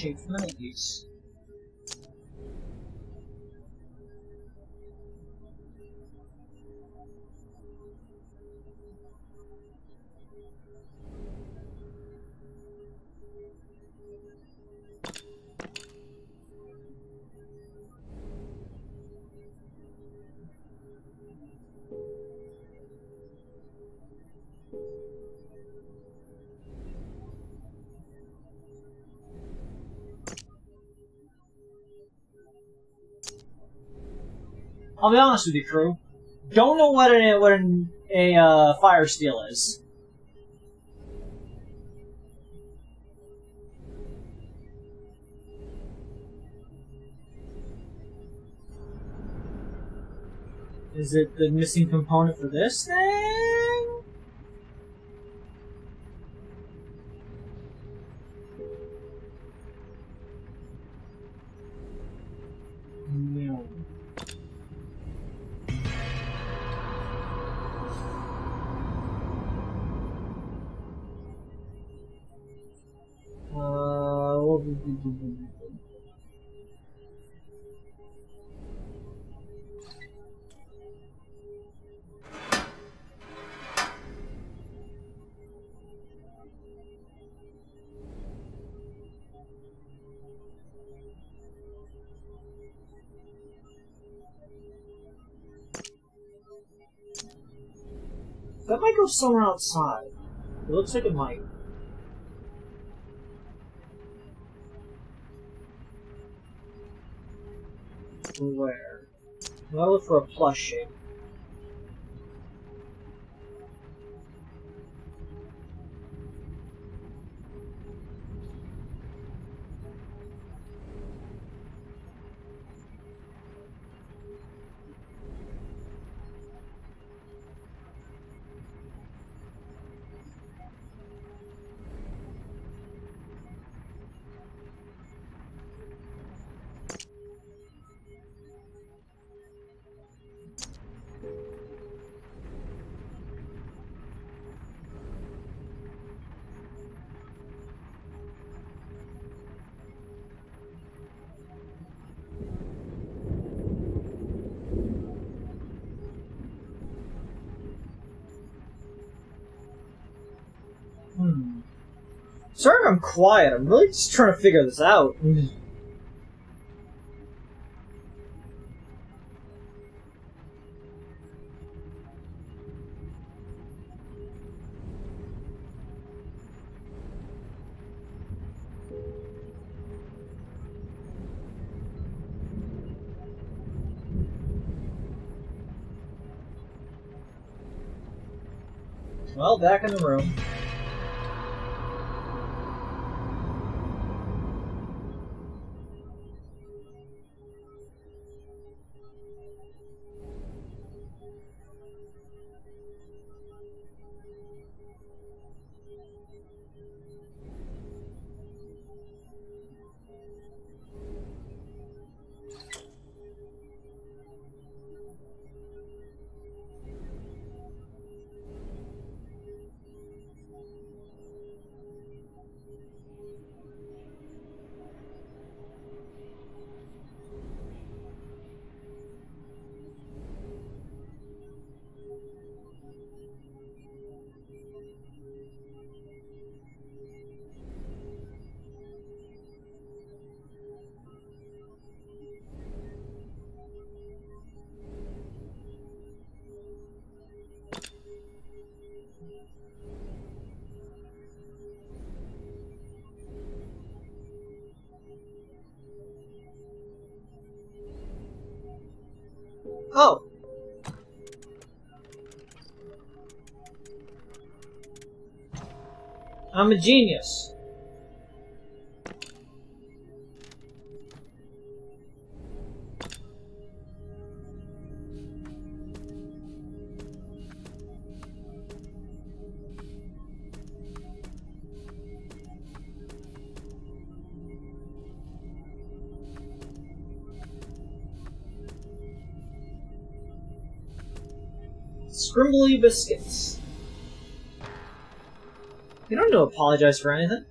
[SPEAKER 1] shape from the 90s. I'll be honest with you, crew. Don't know what a fire steel is. Is it the missing component for this thing? No. That might go somewhere outside. It looks like it might. Where? I'll look for a plus shape. Sorry if I'm quiet, I'm really just trying to figure this out. Well, back in the room. Oh! I'm a genius. Scrimbly biscuits. You don't need to apologize for anything.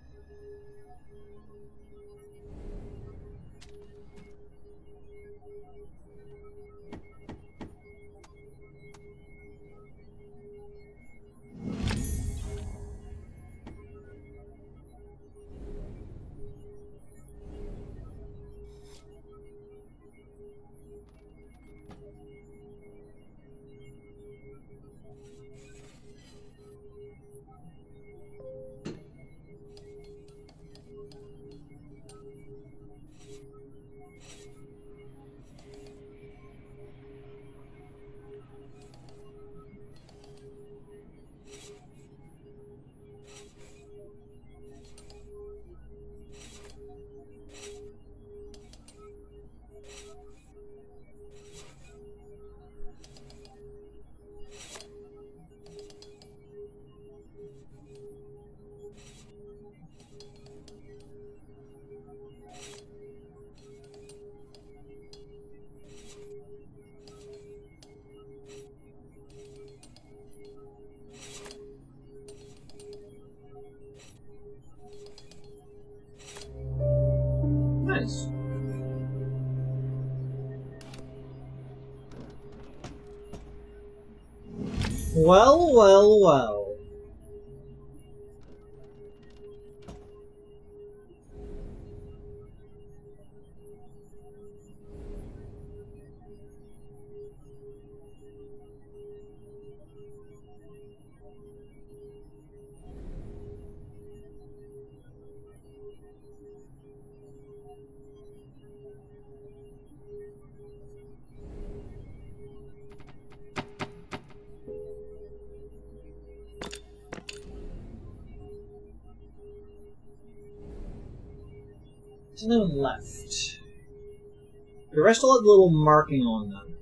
[SPEAKER 1] Well, well, well. There's no one left. The rest all have a little marking on them.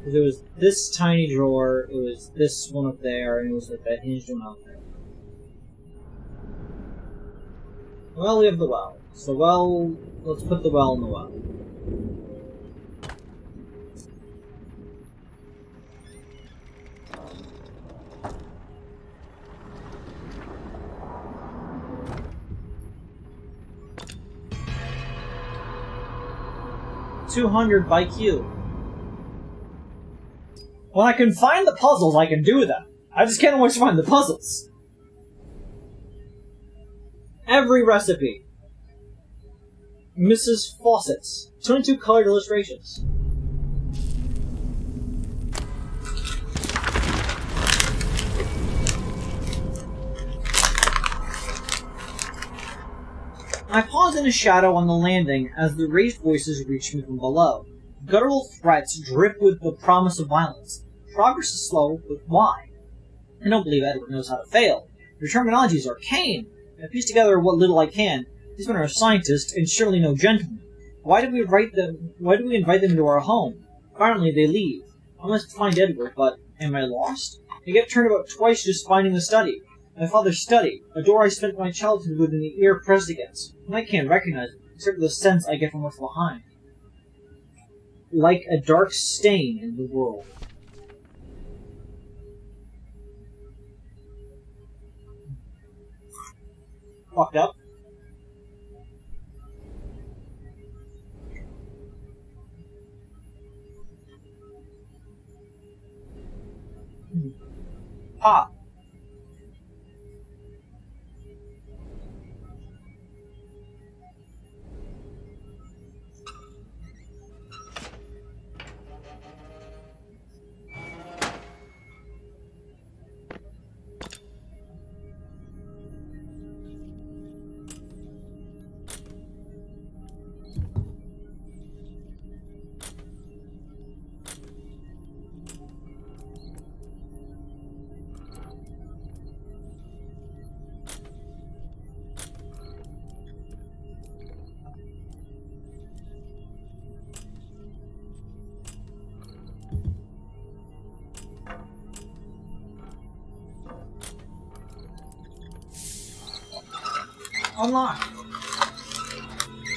[SPEAKER 1] There was this tiny drawer, it was this one up there, and it was like that hinged one out there. Well, we have the well. So the well, let's put the well in the well. $200 by Q. When I can find the puzzles, I can do them. I just can't always find the puzzles. Every recipe. Mrs. Fawcett's. 22 colored illustrations. I paused in a shadow on the landing as the raised voices reached me from below. Guttural threats drip with the promise of violence. Progress is slow, but why? I don't believe Edward knows how to fail. Your terminology is arcane. I piece together what little I can. These men are scientists, and surely no gentlemen. Why do we invite them into our home? Finally, they leave. I must find Edward, but am I lost? I get turned about twice just finding the study. My father's study, a door I spent my childhood with an ear pressed against. And I can't recognize it, except for the sense I get from what's behind. Like a dark stain in the world. Fucked up. Pop. Unlocked.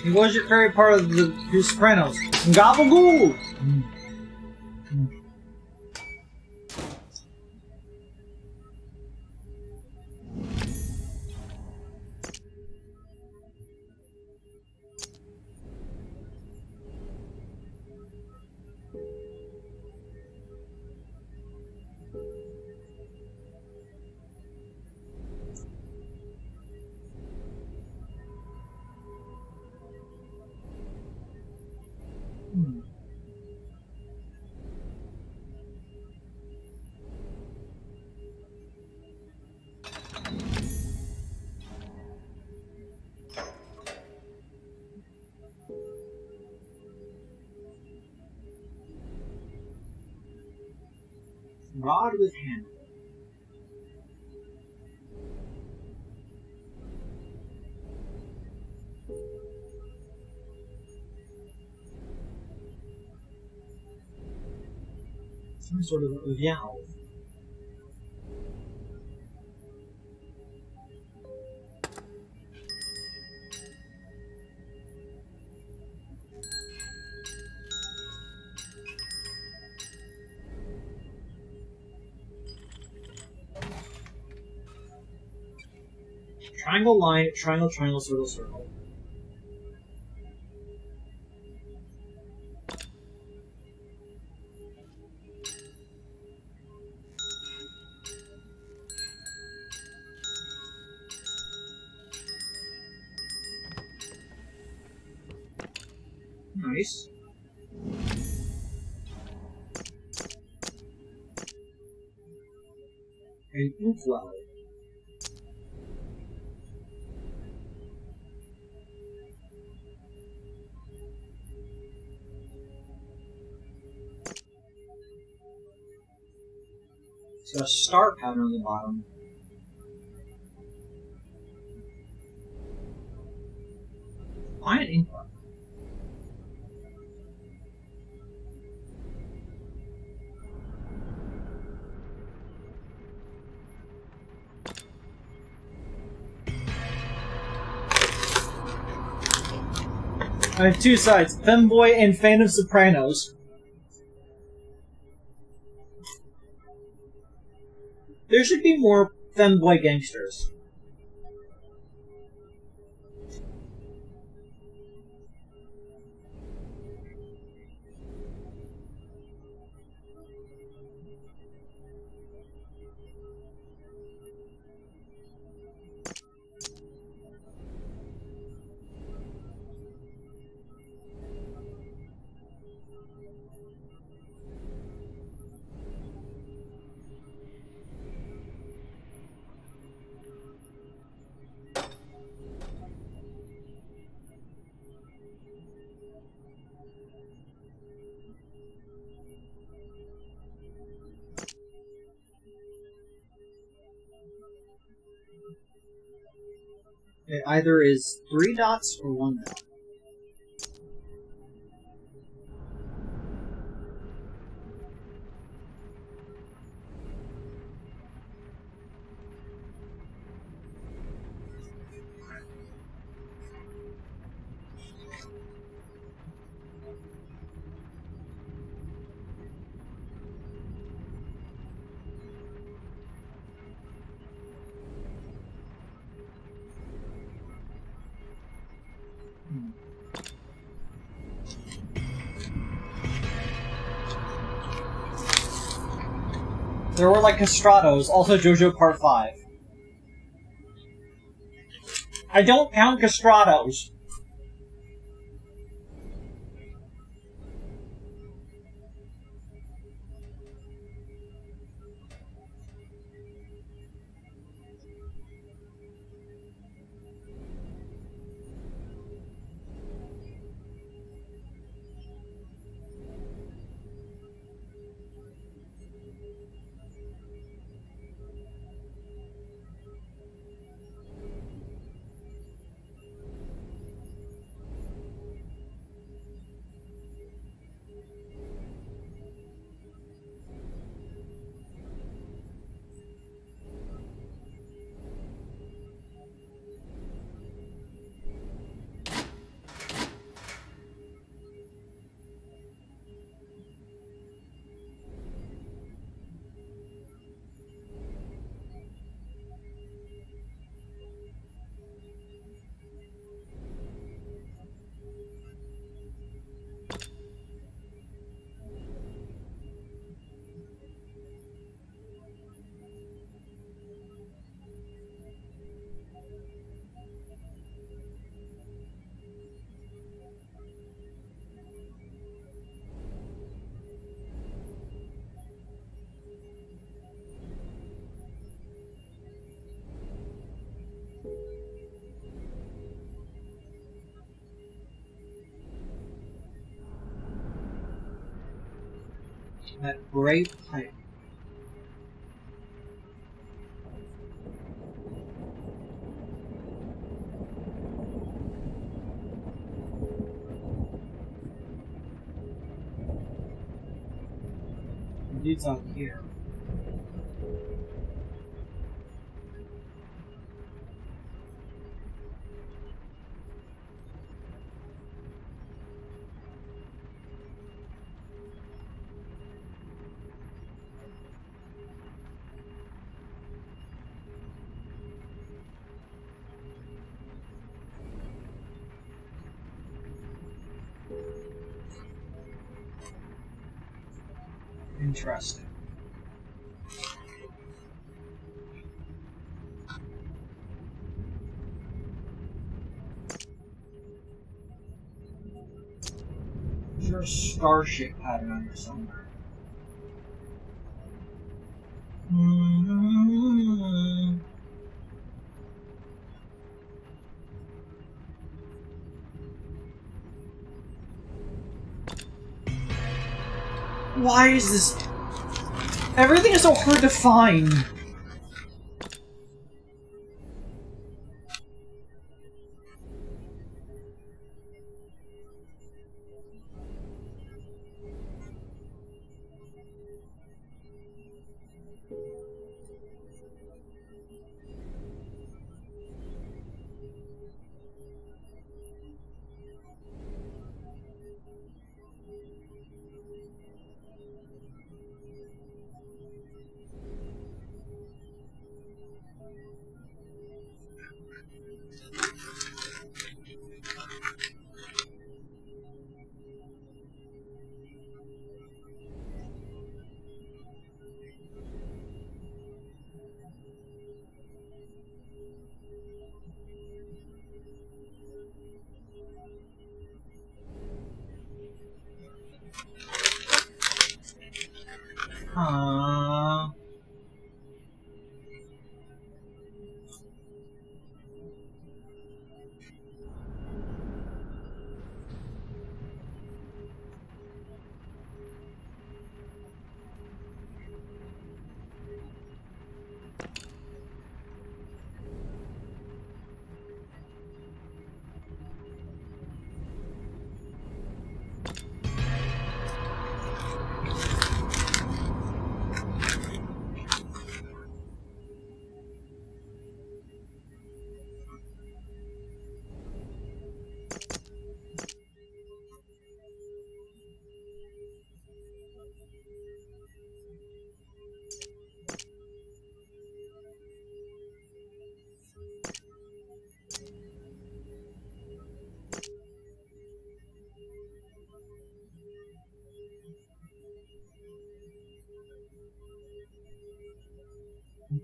[SPEAKER 1] He was your favorite part of the Sopranos. Gabagool! Rod with handle. Some sort of valve. Triangle, line, triangle, triangle, circle, circle. Nice. And Inkwell. It's got a star pattern on the bottom. Find an Inkwell. I have two sides, Femboy and Fan of Sopranos. There should be more Femboy gangsters. It either is 3 dots or 1 dot. There were like Castratos, also JoJo Part 5. I don't count Castratos. That great pipe. The dude's on here. Interesting. star-shaped pattern on there somewhere. Why is this... Everything is so hard to find!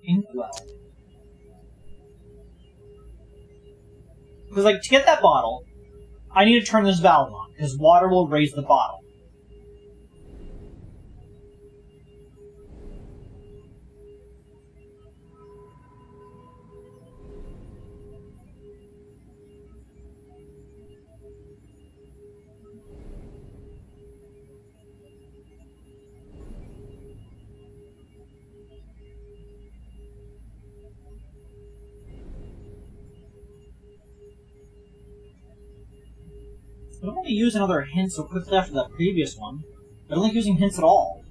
[SPEAKER 1] Inkwell. Because, like, to get that bottle, I need to turn this valve on, because water will raise the bottle. I don't want to use another hint so quickly after that previous one. I don't like using hints at all.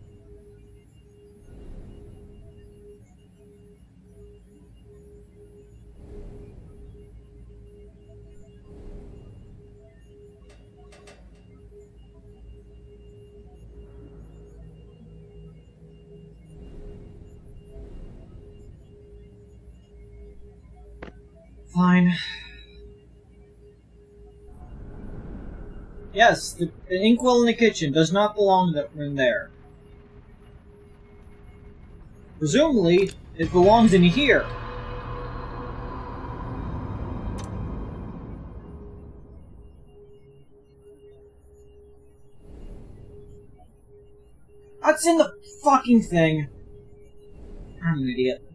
[SPEAKER 1] Fine. Yes, the inkwell in the kitchen does not belong in there. Presumably, it belongs in here. That's in the fucking thing. I'm an idiot.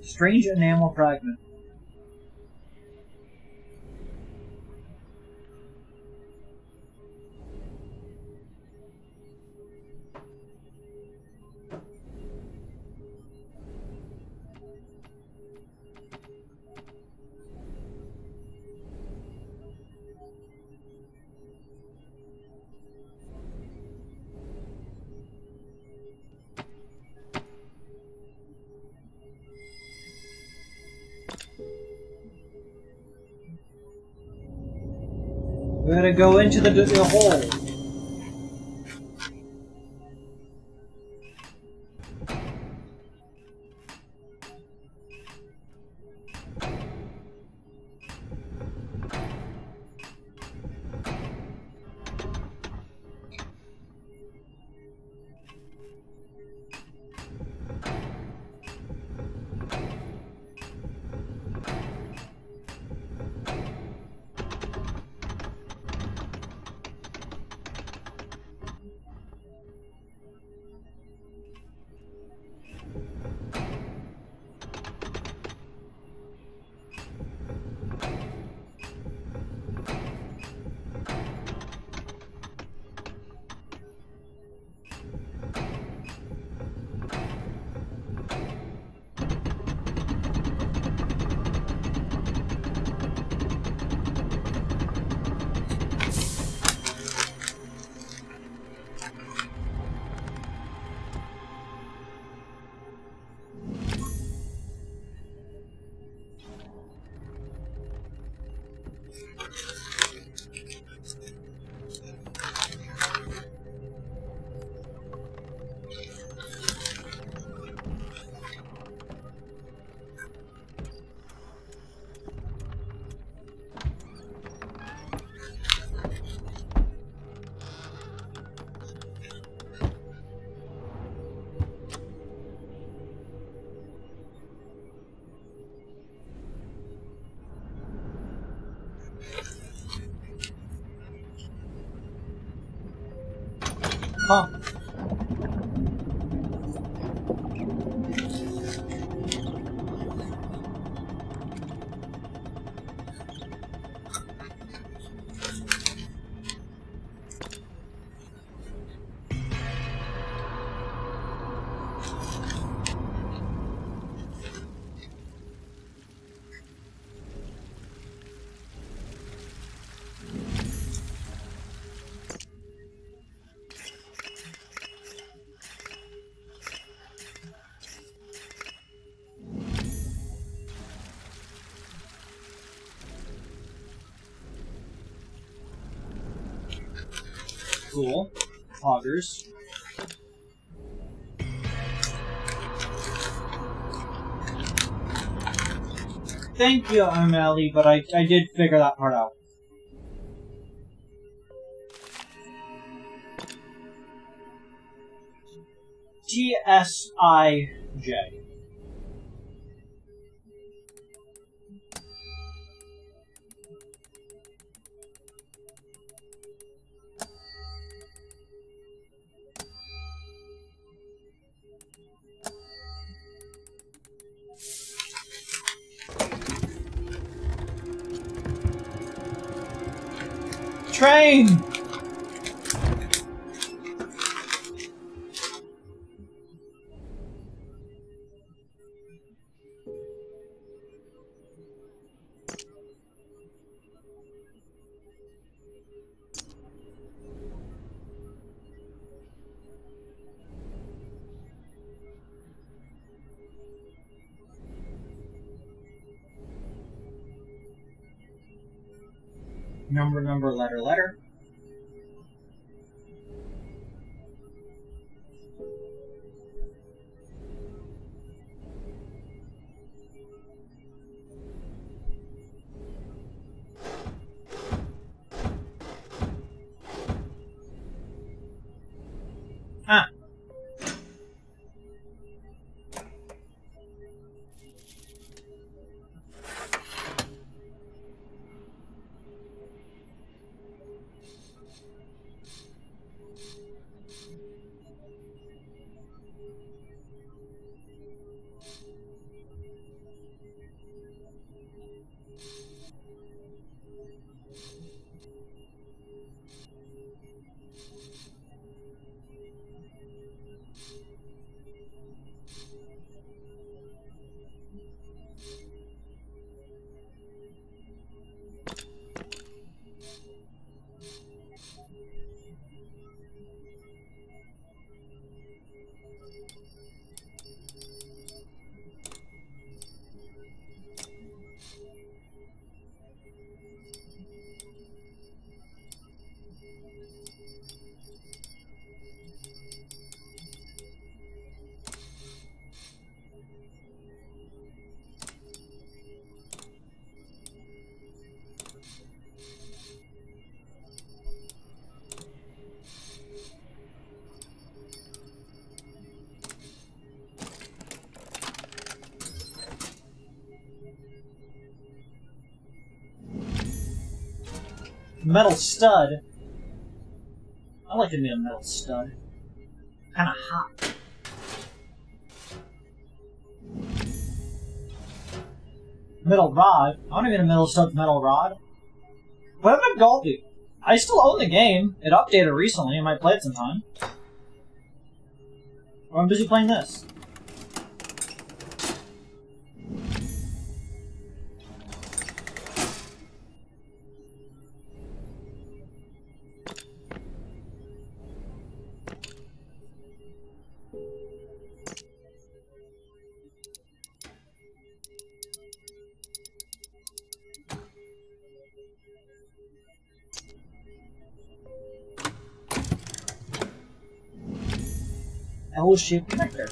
[SPEAKER 1] Strange enamel fragment. We're gonna go into the hole. Huh. Cool. Augers. Thank you, O'Malley, but I did figure that part out. TSIJ. Train! Number, letter, letter. Ah. Metal stud. I like to be a metal stud. Kinda hot. Metal rod? I want to get a metal stud metal rod. What about Goldy? I still own the game. It updated recently. I might play it sometime. Or I'm busy playing this. L-shaped connector.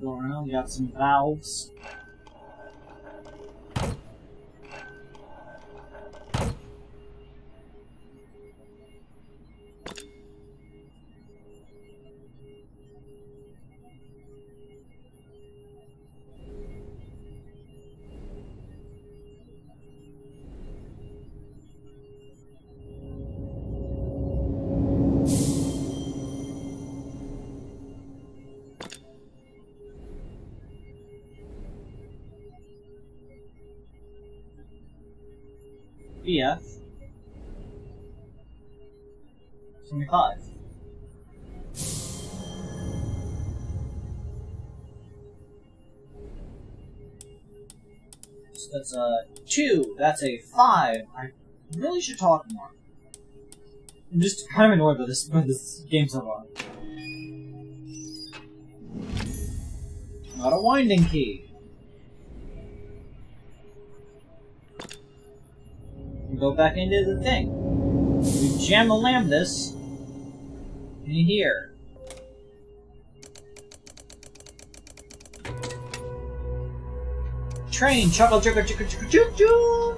[SPEAKER 1] Go around, we got some valves. BF 75. So that's a 2. That's a 5. I really should talk more. I'm just kind of annoyed by this game so far. Not a winding key. Go back into the thing. We jam the lambdas in here. Train, chuckle, chugga, chugga, chugga, choo, choo.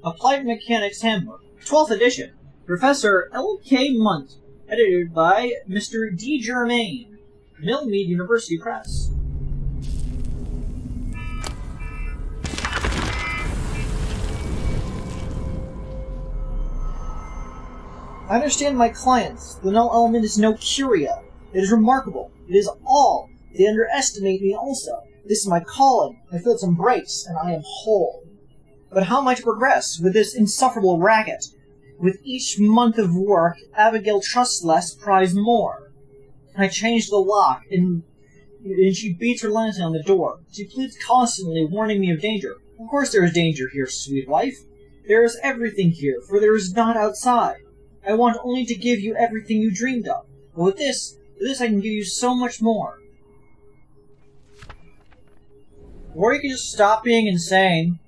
[SPEAKER 1] Applied Mechanics Handbook, 12th edition, Professor L.K. Munt, edited by Mr. D. Germain, Millmead University Press. I understand my clients. The null element is no curia. It is remarkable. It is all. They underestimate me also. This is my calling. I feel its embrace, and I am whole. But how am I to progress with this insufferable racket? With each month of work, Abigail trusts less, pries more. I change the lock, and she beats relentlessly on the door. She pleads constantly, warning me of danger. Of course there is danger here, sweet wife. There is everything here, for there is not outside. I want only to give you everything you dreamed of. But with this I can give you so much more. Or you can just stop being insane.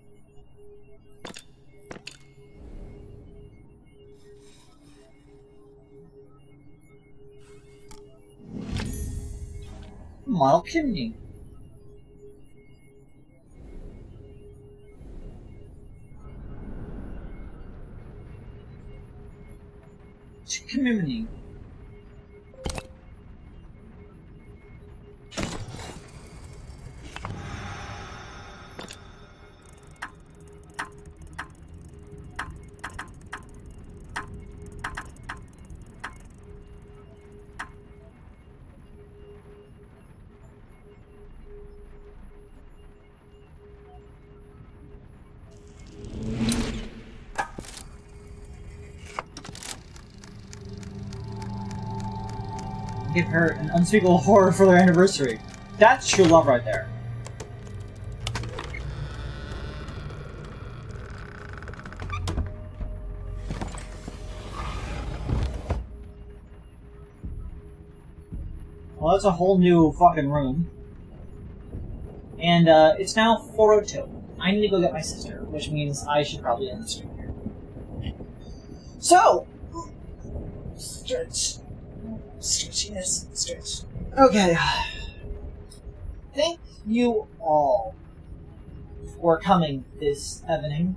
[SPEAKER 1] Model kidney. community. Give her an unspeakable horror for their anniversary. That's true love right there. Well, that's a whole new fucking room. And, it's now 4:02. I need to go get my sister, which means I should probably end the stream here. So! Stretch. Stretchiness. Stretch. Okay. Thank you all for coming this evening.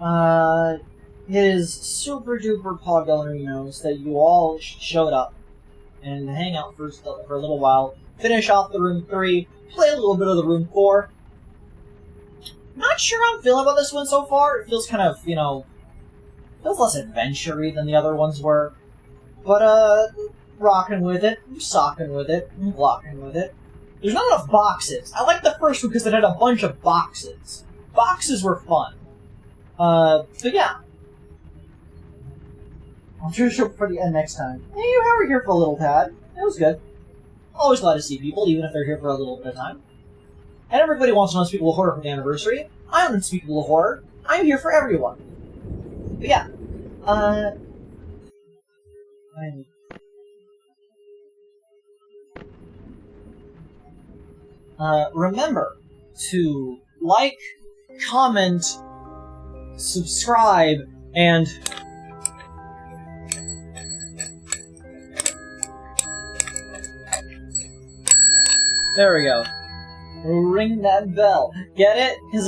[SPEAKER 1] It is super duper Podgallerinos that you all showed up and hang out for a little while, finish off the room 3, play a little bit of the room 4. Not sure how I'm feeling about this one so far. It feels kind of, you know, feels less adventure-y than the other ones were. But, rocking with it, I'm socking with it, I'm blocking with it. There's not enough boxes. I liked the first one because it had a bunch of boxes. Boxes were fun. But yeah. I'm sure she'll for the end next time. Hey, you were here for a little tad. It was good. Always glad to see people, even if they're here for a little bit of time. And everybody wants an unspeakable horror for the anniversary. I'm unspeakable horror. I'm here for everyone. But yeah. Remember to like, comment, subscribe, and there we go. Ring that bell. Get it? Cause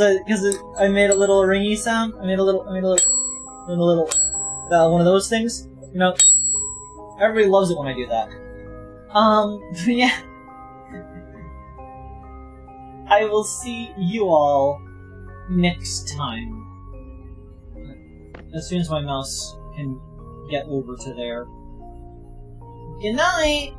[SPEAKER 1] I made a little ringy sound. I made a little one of those things. You know, everybody loves it when I do that. Yeah. I will see you all next time. As soon as my mouse can get over to there. Good night!